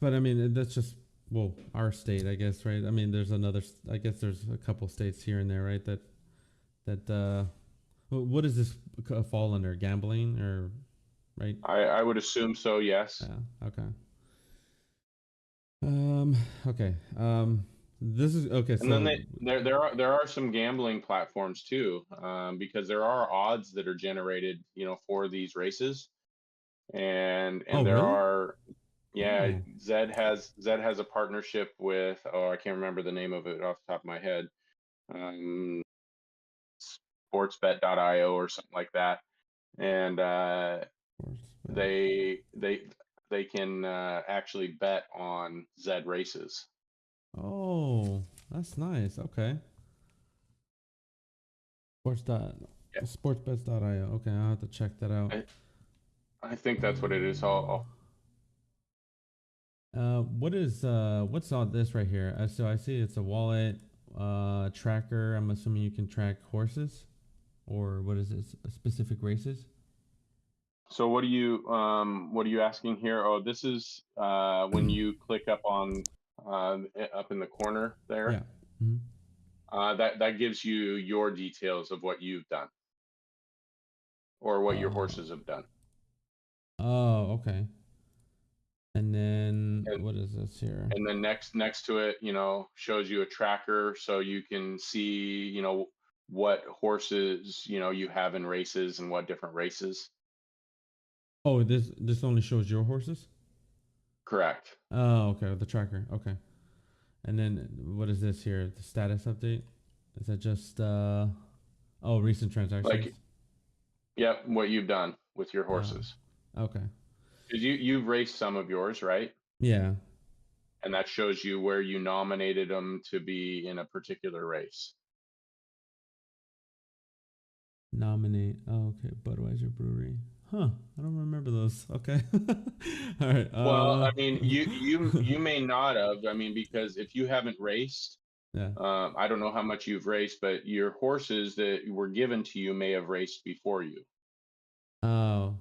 but I mean, that's just well, our state, I guess, right? I mean, there's another. I guess there's a couple states here and there, right? That. What does this fall under? Gambling or right? I would assume so, yes. Yeah. Okay. Okay. This is okay. And then So there are some gambling platforms too, because there are odds that are generated, for these races, oh and there really? are, yeah, Oh. Zed has a partnership with, oh, I can't remember the name of it off the top of my head, um, sportsbet.io or something like that, and Of course. But, they they they can actually bet on Zed races. oh, that's nice. Okay. Sports dot Yeah, sportsbets.io. Okay, I'll have to check that out. I, I think that's what it is. What's on this right here? So I see it's a wallet, tracker. I'm assuming you can track horses, or what is this? Specific races? So what are you asking here? Oh, this is when you click up on up in the corner there. Yeah. Hmm. That gives you your details of what you've done or what your Uh, horses have done. oh, okay. And then And what is this here? and then next to it, shows you a tracker so you can see, what horses, you have in races and what different races. Oh, this only shows your horses. Correct. Oh, okay. The tracker. Okay. And then what is this here? The status update? Is that just oh, recent transactions? Like, yep, what you've done with your Oh, horses. okay. Because you've raced some of yours, right? Yeah. And that shows you where you nominated them to be in a particular race. Nominate. Oh, okay. Budweiser Brewery. Huh. I don't remember those. Okay. All right. Well, I mean, you may not have. I mean, because if you haven't raced, Yeah. I don't know how much you've raced, but your horses that were given to you may have raced before you, Oh.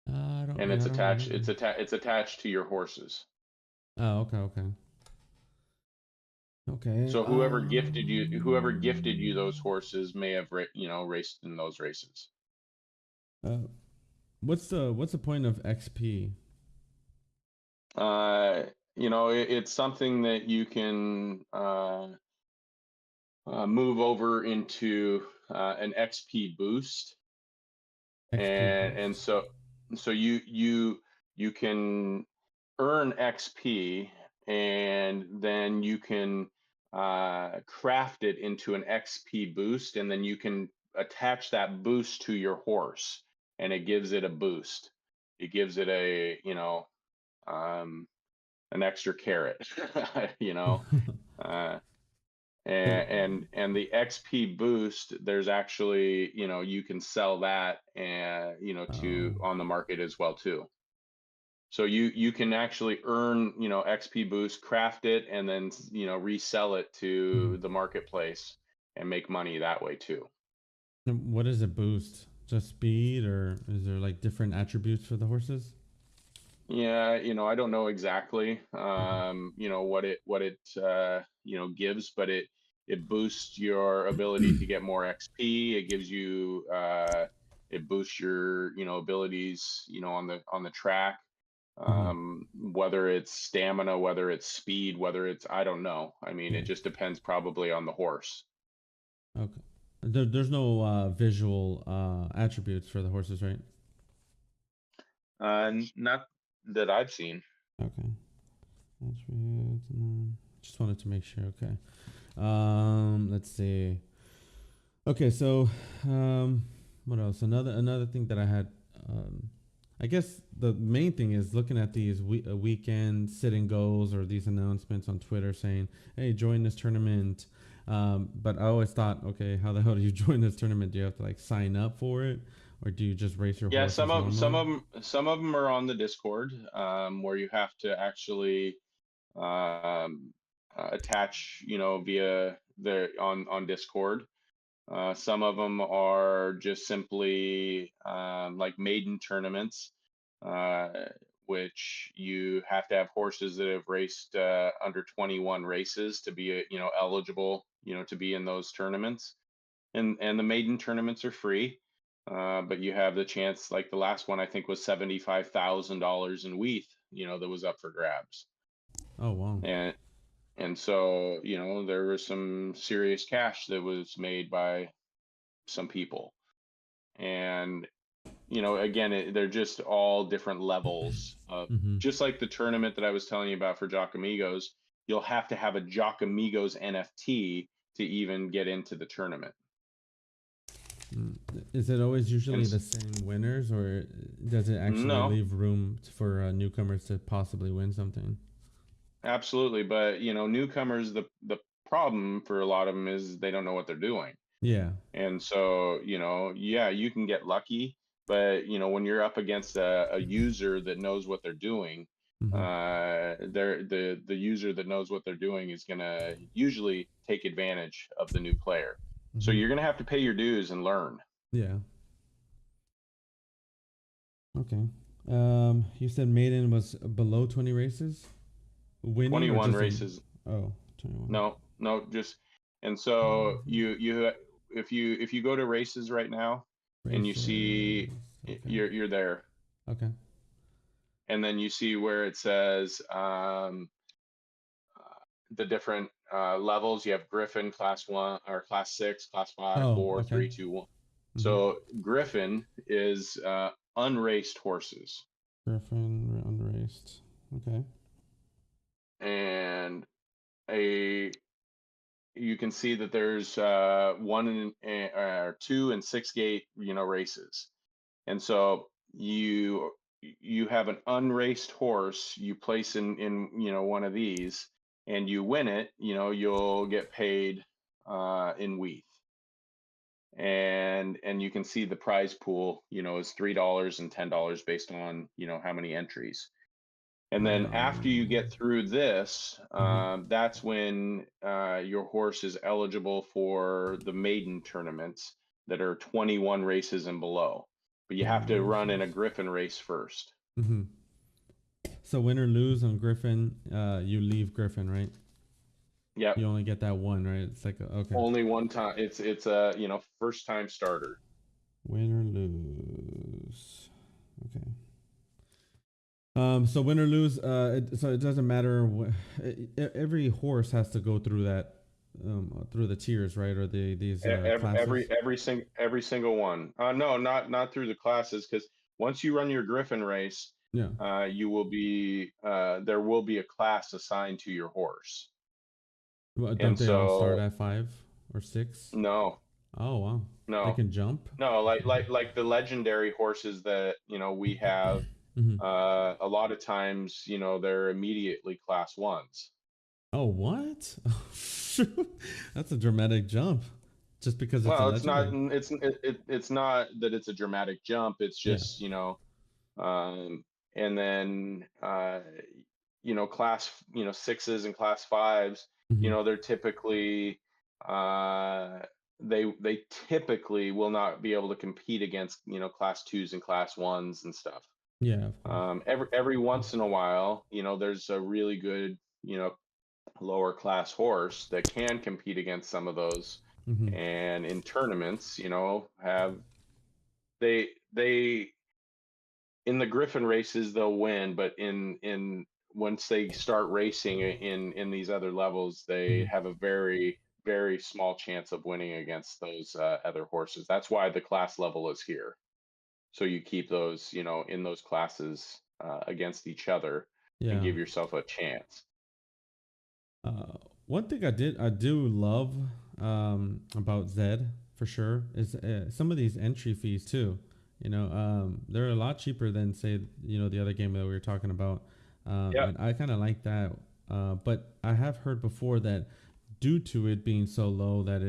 I don't. and Yeah, it's I don't attached. remember. It's attached to your horses. Oh, okay. Okay. Okay. So whoever gifted you those horses may have raced in those races. Uh, what's the point of XP? Uh, it's something that you can move over into an XP boost, XP and boost. so you can earn XP, and then you can craft it into an XP boost, and then you can attach that boost to your horse, and it gives it a boost. It gives it a, um, an extra carrot, you know. Uh, So, and the XP boost, there's actually, you can sell that, and oh, to on the market as well too. So you can actually earn, XP boost, craft it, and then resell it mhm. to the marketplace and make money that way too. And what is a boost? Just speed, or is there like different attributes for the horses? Yeah, I don't know exactly, Mhm. what it gives, but it boosts your ability to get more XP. It gives you it boosts your, abilities, on the track. Mhm. Whether it's stamina, whether it's speed, whether it's, I don't know. I mean, Yeah. it just depends probably on the horse. Okay. There's no visual attributes for the horses, right? Not that I've seen. Okay. Attributes. Just wanted to make sure. Okay. Let's see. Okay, so what else? Another thing that I had. Um, I guess the main thing is looking at these weekend sit and goes or these announcements on Twitter saying, "Hey, join this tournament." But I always thought, okay, how the hell do you join this tournament? Do you have to like sign up for it, or do you just race your Yeah, some horses of some normally? of them some of them are on the Discord, where you have to actually um, attach, via the on Discord. Some of them are just simply like maiden tournaments, uh, which you have to have horses that have raced under 21 races to be, eligible, to be in those tournaments. And the maiden tournaments are free, but you have the chance. Like the last one, I think was $75,000 in wheat, that was up for grabs. Oh wow. And so, there was some serious cash that was made by some people. And again, they're just all different levels of, Mm-hmm. just like the tournament that I was telling you about for Jock Amigos. You'll have to have a Jock Amigos NFT to even get into the tournament. Mm. Is it always And usually the same winners, or does it actually no, leave room for newcomers to possibly win something? absolutely. But newcomers, the problem for a lot of them is they don't know what they're doing. Yeah. And so, yeah, you can get lucky, but when you're up against a user that knows what they're doing, Mm-hmm. the user that knows what they're doing is gonna usually take advantage of the new player. So Mm-hmm. you're gonna have to pay your dues and learn. Yeah. Okay. You said maiden was below 20 races, winning or 21 just in? races, Oh, 21. no, just. And so if you go to races right now and you see, Races. Okay. you're there, Okay. and then you see where it says the different levels. You have Griffin, class 1 or class 6, class 5, Oh, 4, okay. 3, 2, 1. Mm-hmm. So Griffin is unraced horses, Griffin unraced. Okay. and a you can see that there's one and two and 6 gate, races. And so you have an unraced horse you place in one of these, and you win it, you'll get paid in wheat. And you can see the prize pool, is $3 and $10 based on, how many entries. And then after you get through this, Mm-hmm. that's when your horse is eligible for the maiden tournaments that are 21 races and below. But you have 21 to run in a races. Griffin race first. Mm-hmm. So win or lose on Griffin, you leave Griffin, right? Yep. You only get that one, right? It's like okay. Only one time. It's a, first time starter. Win or lose. Okay. So win or lose. So it doesn't matter. Every horse has to go through that. through the tiers, right? Or these Every classes? every single one. No, not through the classes, because once you run your Griffin race, Yeah. you will be there will be a class assigned to your horse. Well, don't And they all start so at 5 or 6? no, Oh wow, they no, can jump. no, like the legendary horses that we have, Hmm. a lot of times, they're immediately class ones. Oh what? That's a dramatic jump, just because it's a Well, it's not legendary. it's not that it's a dramatic jump. It's Yeah. just, um, and then class, sixes and class fives, Hmm. they're typically uh, they typically will not be able to compete against, class twos and class ones and stuff. Yeah, of course. Every once in a while, there's a really good, lower class horse that can compete against some of those, Hmm. and in tournaments, have they in the Griffin races they'll win, but in once they start racing in these other levels, they Hmm. have a very small chance of winning against those other horses. That's why the class level is here. So you keep those, in those classes against each other and Yeah. give yourself a chance. Uh, One thing I do love about Zed for sure is some of these entry fees too. They're a lot cheaper than say the other game that we were talking about, Yep. and I kind of like that. But I have heard before that due to it being so low that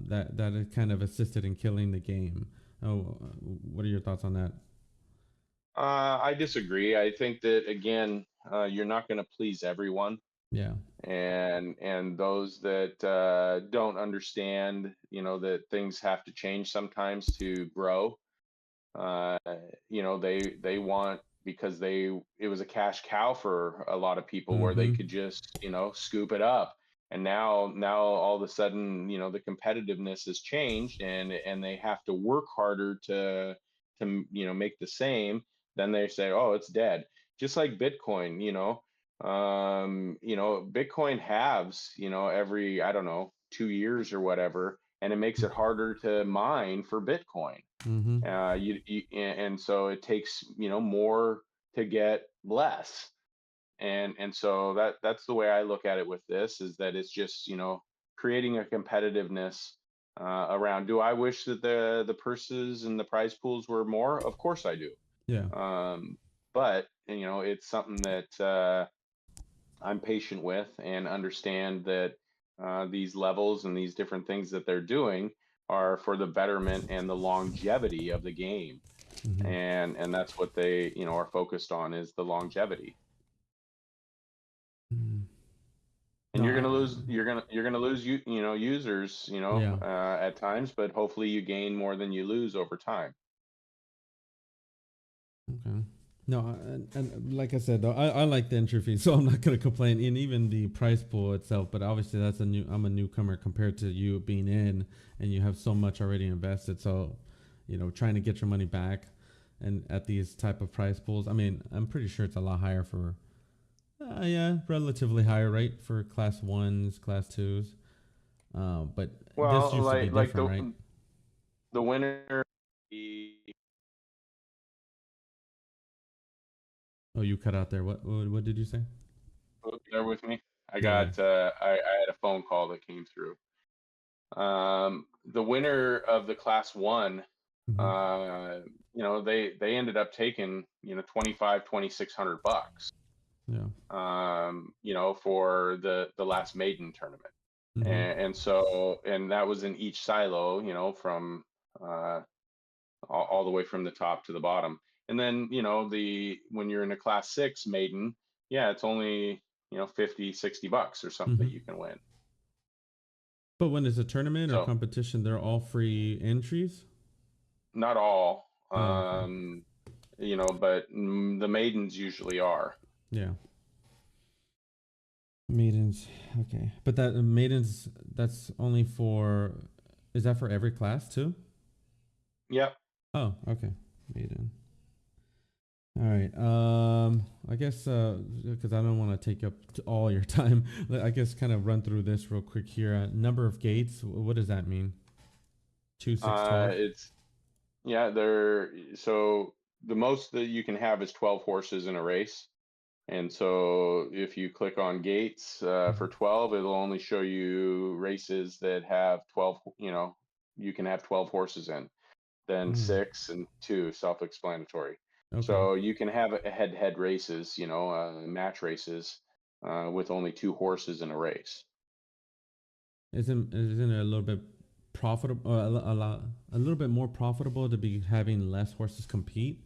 that it kind of assisted in killing the game. Oh, what are your thoughts on that? I disagree. I think that again, you're not going to please everyone, Yeah. and those that don't understand, that things have to change sometimes to grow. Uh, they want, because it was a cash cow for a lot of people where they Mm-hmm. could just, scoop it up. And now all of a sudden, the competitiveness has changed, and they have to work harder to make the same. Then they say, oh, it's dead. Just like Bitcoin, Bitcoin halves, every, I don't know, 2 years or whatever, and it makes it harder to mine for Bitcoin. Mm-hmm. And so it takes, more to get less. And so that's the way I look at it with this, is that it's just, creating a competitiveness around. Do I wish that the purses and the prize pools were more? Of course I do. Yeah. But it's something that I'm patient with, and understand that these levels and these different things that they're doing are for the betterment and the longevity of the game. Mm-hmm. And that's what they, are focused on, is the longevity. Mm-hmm. And No, you're gonna lose, you're gonna lose, users, yeah. at times, but hopefully you gain more than you lose over time. Okay. No, and like I said, though, I like the entry fee, so I'm not gonna complain. And even the price pool itself, but obviously I'm a newcomer compared to you being in, and you have so much already invested. So, trying to get your money back, and at these type of price pools, I mean, I'm pretty sure it's a lot higher for, yeah, relatively higher, right, for class ones, class twos. But this Well, used to be like different, right? the winner, the Oh, you cut out there. What did you say? there with me. Yeah. I had a phone call that came through. The winner of the class one, Hmm. they ended up taking, 25, 2,600 bucks, Yeah. for the last maiden tournament. Hmm. And that was in each silo, from uh, all the way from the top to the bottom. And then, when you're in a class six maiden, yeah, it's only, 50, 60 bucks or something that Hmm. you can win. But when it's a tournament or So competition, they're all free entries. not all, Oh, okay. but the maidens usually are. Yeah. Maidens. Okay. But that maidens, that's only for, is that for every class too? Yep. Oh, okay. Maiden. All right. I guess because I don't want to take up all your time, I guess kind of run through this real quick here. Number of gates. What does that mean? 2, 6, 12. It's yeah, they're so the most that you can have is 12 horses in a race. And so if you click on gates for 12, it'll only show you races that have 12, you can have 12 horses in. Then Mm, 6 and 2, self-explanatory. okay. So you can have a head-to-head races, match races with only 2 horses in a race. Isn't it a little bit profitable, a little bit more profitable to be having less horses compete?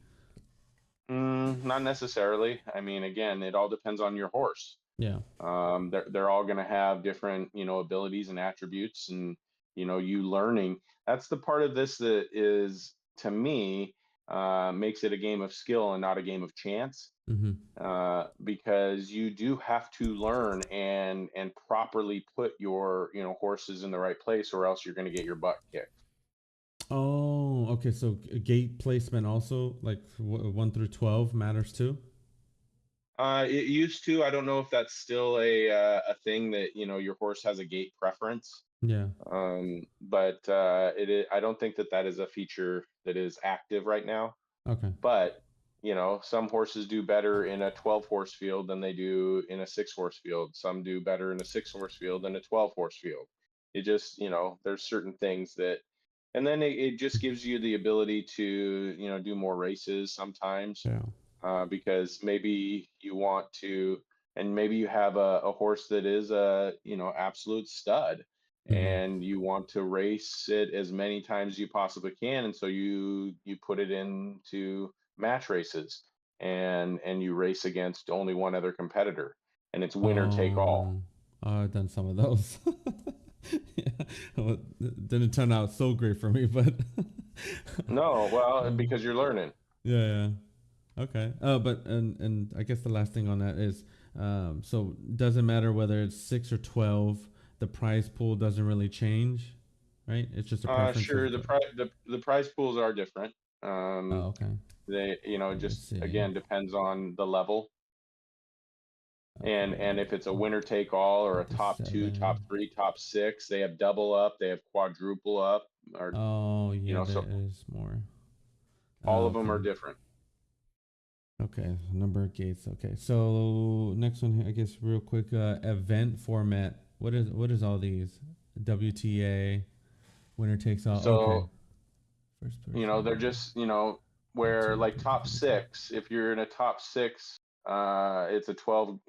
Not necessarily. I mean, again, it all depends on your horse. Yeah. They're all going to have different, abilities and attributes, and you learning. That's the part of this that is, to me, makes it a game of skill and not a game of chance. Mm-hmm. Because you do have to learn and properly put your horses in the right place, or else you're going to get your butt kicked. Oh, okay. So gate placement also, like 1 through 12, matters too. It used to. I don't know if that's still a thing that your horse has a gait preference. Yeah. But I don't think that that is a feature that is active right now. Okay. But some horses do better in a 12 horse field than they do in a 6 horse field. Some do better in a 6 horse field than a 12 horse field. It just, there's certain things that, and then it just gives you the ability to, do more races sometimes, Yeah. because maybe you want to, and maybe you have a horse that is a, absolute stud, Mm-hmm. and you want to race it as many times as you possibly can. And so you put it into match races, and you race against only one other competitor, and it's winner take all. Oh, I've done some of those. Yeah. Well, it didn't turn out so great for me, but No, well, um, because you're learning. yeah, yeah. Okay. But and I guess the last thing on that is, so doesn't matter whether it's 6 or 12, the prize pool doesn't really change, right? It's just a preference Sure, of the. the prize pools are different. Oh, okay. They, Let's just see. again depends on the level, and Okay. if it's a winner take all or a Got the top 2, top 7. 3, top 6, they have double up, they have quadruple up, or Oh, yeah, there so is more. all Oh, of them okay. are different. Okay, number of gates. Okay, so next one here, I guess, real quick. Event format. What is all these? WTA, winner takes all. Okay, So first they're person. just where, WTA like, first top person to. 6, if you're in a top 6, it's a 12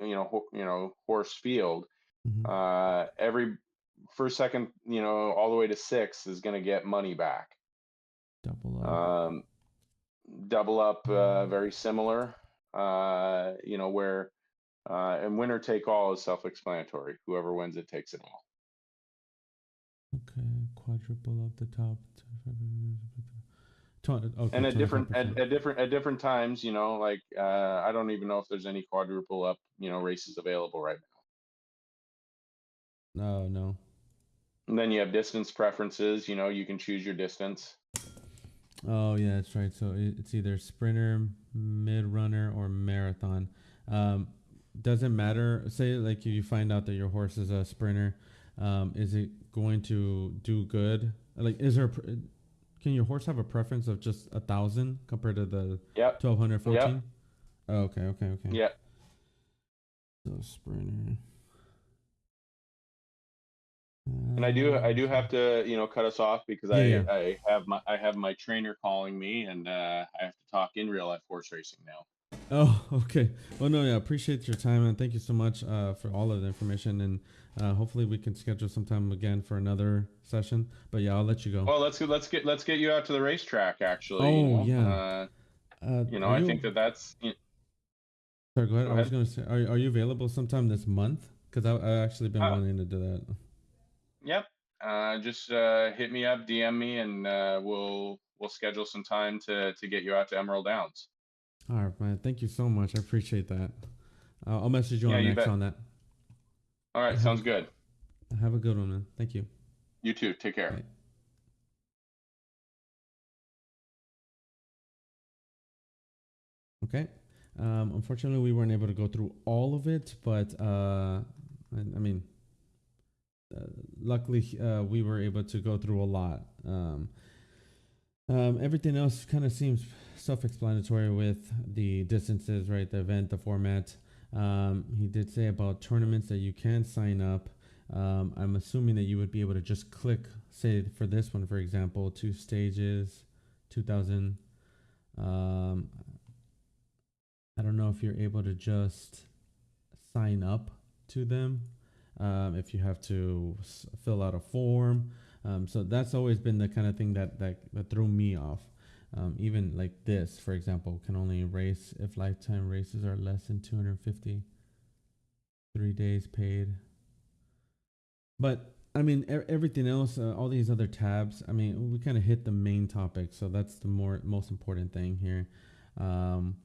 horse field. Mm-hmm. Every first, second, all the way to 6 is going to get money back. Double up. um, Double up, very similar, where and winner take all is self-explanatory. Whoever wins it takes it all. Okay, quadruple up the top. Okay, And 25%. at different times, like, I don't even know if there's any quadruple up, races available right now. No, no. And then you have distance preferences. You can choose your distance. Oh yeah, that's right. So it's either sprinter, mid runner, or marathon. Um, doesn't matter. Say like if you find out that your horse is a sprinter, is it going to do good? Like, can your horse have a preference of just 1,000 compared to the Yep. 1,214? Yep. Oh, okay, okay, okay. Yep. So sprinter. And I do So- have to, cut us off because yeah, yeah. I have my trainer calling me, and I have to talk in real life horse racing now. Oh, okay. Well, no, yeah, appreciate your time and thank you so much for all of the information. And hopefully we can schedule some time again for another session. But yeah, I'll let you go. Well, let's get you out to the racetrack. Actually, Oh, yeah. Are I you? think that's. Sorry, go ahead. Go I was ahead. gonna say, are you available sometime this month? Because I actually been Uh, wanting to do that. yep. Just hit me up, DM me, and we'll schedule some time to get you out to Emerald Downs. All right, man. Thank you so much. I appreciate that. I'll message you Yeah, on you next bet. on that. All right, Have sounds good. have a good one, man. Thank you. You too. Take care. Bye. Okay. Unfortunately, we weren't able to go through all of it, but I mean, uh, luckily we were able to go through a lot. Everything else kind of seems self-explanatory with the distances, right? The event, the format. He did say about tournaments that you can sign up. I'm assuming that you would be able to just click, say for this one, for example, 2 stages, 2000. Um, I don't know if you're able to just sign up to them. If you have to fill out a form. So that's always been the kind of thing that threw me off. Even like this, for example, can only race if lifetime races are less than 250, 3 days paid. But I mean, everything else, all these other tabs. I mean, we kind of hit the main topic, so that's the most important thing here. Um,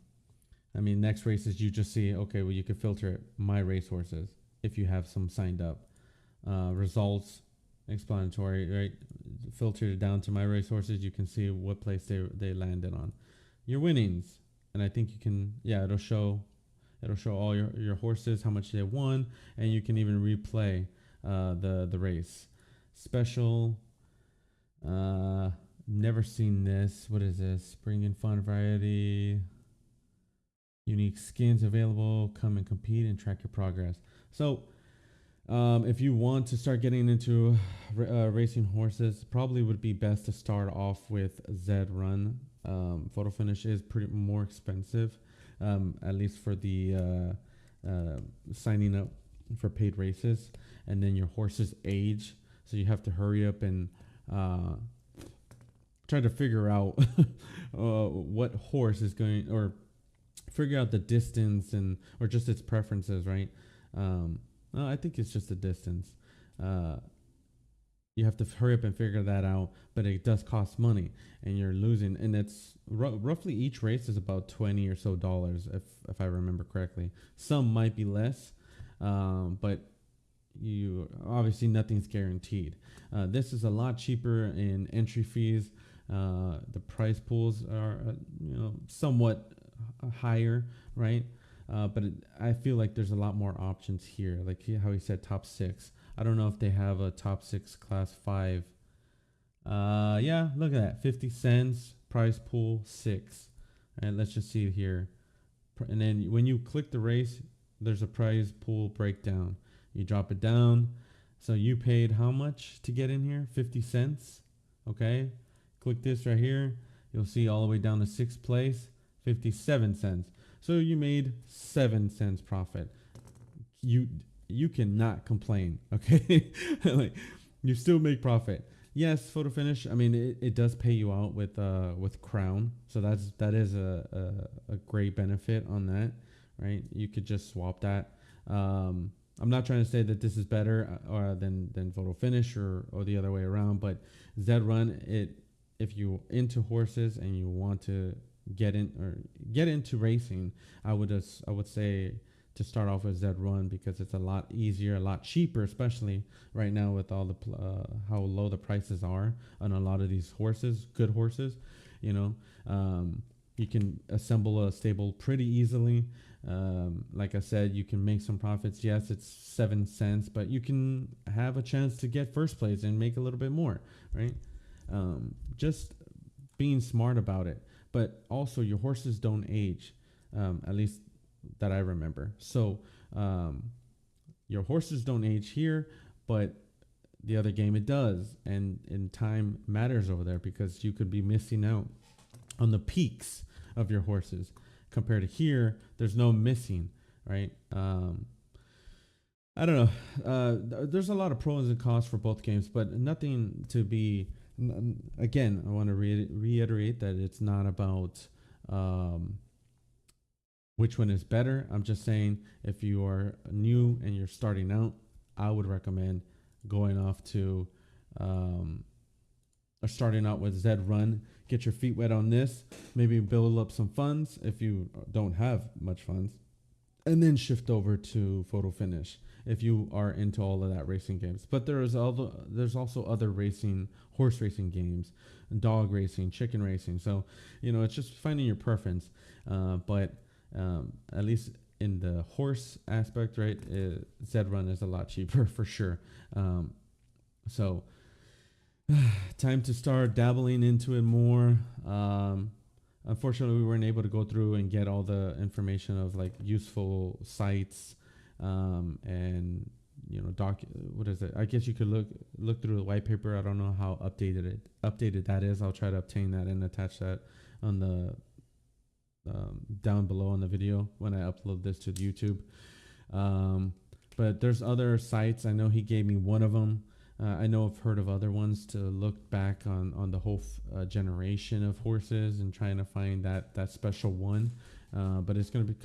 I mean, next races you just see, okay, well, you can filter my racehorses if you have some signed up. Results, explanatory, right? Filter it down to my racehorses. You can see what place they landed on. Your winnings, and I think you can, yeah, it'll show all your horses, how much they won, and you can even replay the race. Special, never seen this. What is this? Bring in fun variety. Unique skins available. Come and compete and track your progress. So, if you want to start getting into racing horses, probably would be best to start off with Zed Run. Photo finish is pretty more expensive, at least for the signing up for paid races, and then your horse's age. So you have to hurry up and try to figure out what horse is going, or figure out the distance and or just its preferences, right? No, I think it's just the distance. Uh, you have to hurry up and figure that out, but it does cost money, and you're losing. And it's roughly each race is about $20 or so, if I remember correctly. Some might be less, but you obviously nothing's guaranteed. This is a lot cheaper in entry fees. The price pools are somewhat higher, right? But I feel like there's a lot more options here. Like how he said top six. I don't know if they have a top six class 5. Yeah, look at that. 50 cents, prize pool 6. And let's just see here. And then when you click the race, there's a prize pool breakdown. You drop it down. So you paid how much to get in here? 50 cents. Okay. Click this right here. You'll see all the way down to 6th place, 57 cents. So you made 7 cents profit. You cannot complain, okay? Like you still make profit. Yes, photo finish. I mean, it does pay you out with Crown, so that is a great benefit on that, right? You could just swap that. I'm not trying to say that this is better than photo finish or the other way around, but Zed Run, if you into horses and you want to get into racing, I would say to start off with Zed Run, because it's a lot easier, a lot cheaper, especially right now with all the how low the prices are on a lot of these horses, good horses. You know, you can assemble a stable pretty easily. Like I said, you can make some profits. Yes, it's 7 cents, but you can have a chance to get first place and make a little bit more, right? Just being smart about it. But also your horses don't age, at least that I remember. So your horses don't age here, but the other game it does. And time matters over there, because you could be missing out on the peaks of your horses. Compared to here, there's no missing, right? I don't know. There's a lot of pros and cons for both games, but nothing to be. Again, I want to reiterate that it's not about which one is better. I'm just saying, if you are new and you're starting out, I would recommend going off to or starting out with Zed Run. Get your feet wet on this. Maybe build up some funds if you don't have much funds. and then shift over to photo finish if you are into all of that racing games. But there's also other horse racing games, dog racing, chicken racing. So it's just finding your preference. But at least in the horse aspect, right, Zed Run is a lot cheaper for sure. So time to start dabbling into it more. Unfortunately, we weren't able to go through and get all the information of like useful sites, and what is it? I guess you could look through the white paper. I don't know how updated that is. I'll try to obtain that and attach that on the down below on the video when I upload this to YouTube. But there's other sites. I know he gave me one of them. I know I've heard of other ones to look back on the whole generation of horses and trying to find that special one. But it's gonna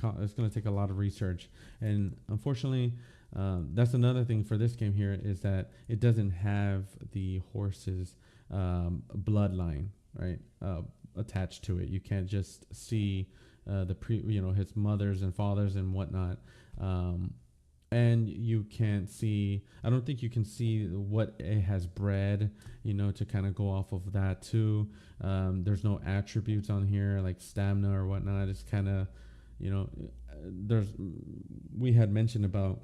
take a lot of research, and unfortunately, that's another thing for this game here is that it doesn't have the horse's bloodline, right, attached to it. You can't just see his mothers and fathers and whatnot. And you can't see, I don't think you can see what it has bred, to kind of go off of that too. There's no attributes on here like stamina or whatnot. It's kind of, we had mentioned about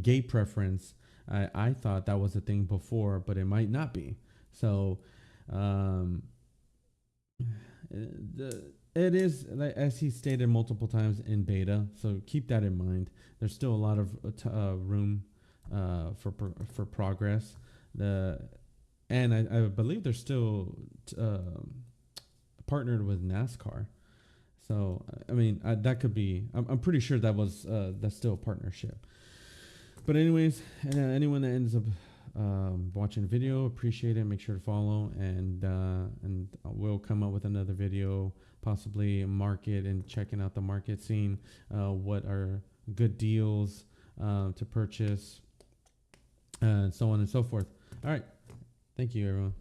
gait preference. I thought that was a thing before, but it might not be. So, it is, as he stated multiple times, in beta, so keep that in mind. There's still a lot of room for progress. And I believe they're still partnered with NASCAR. So I mean, that could be. I'm pretty sure that's still a partnership. But anyways, anyone that ends up watching the video, appreciate it. Make sure to follow, and we'll come up with another video, possibly market and checking out the market scene, what are good deals to purchase, and so on and so forth. All right, thank you everyone.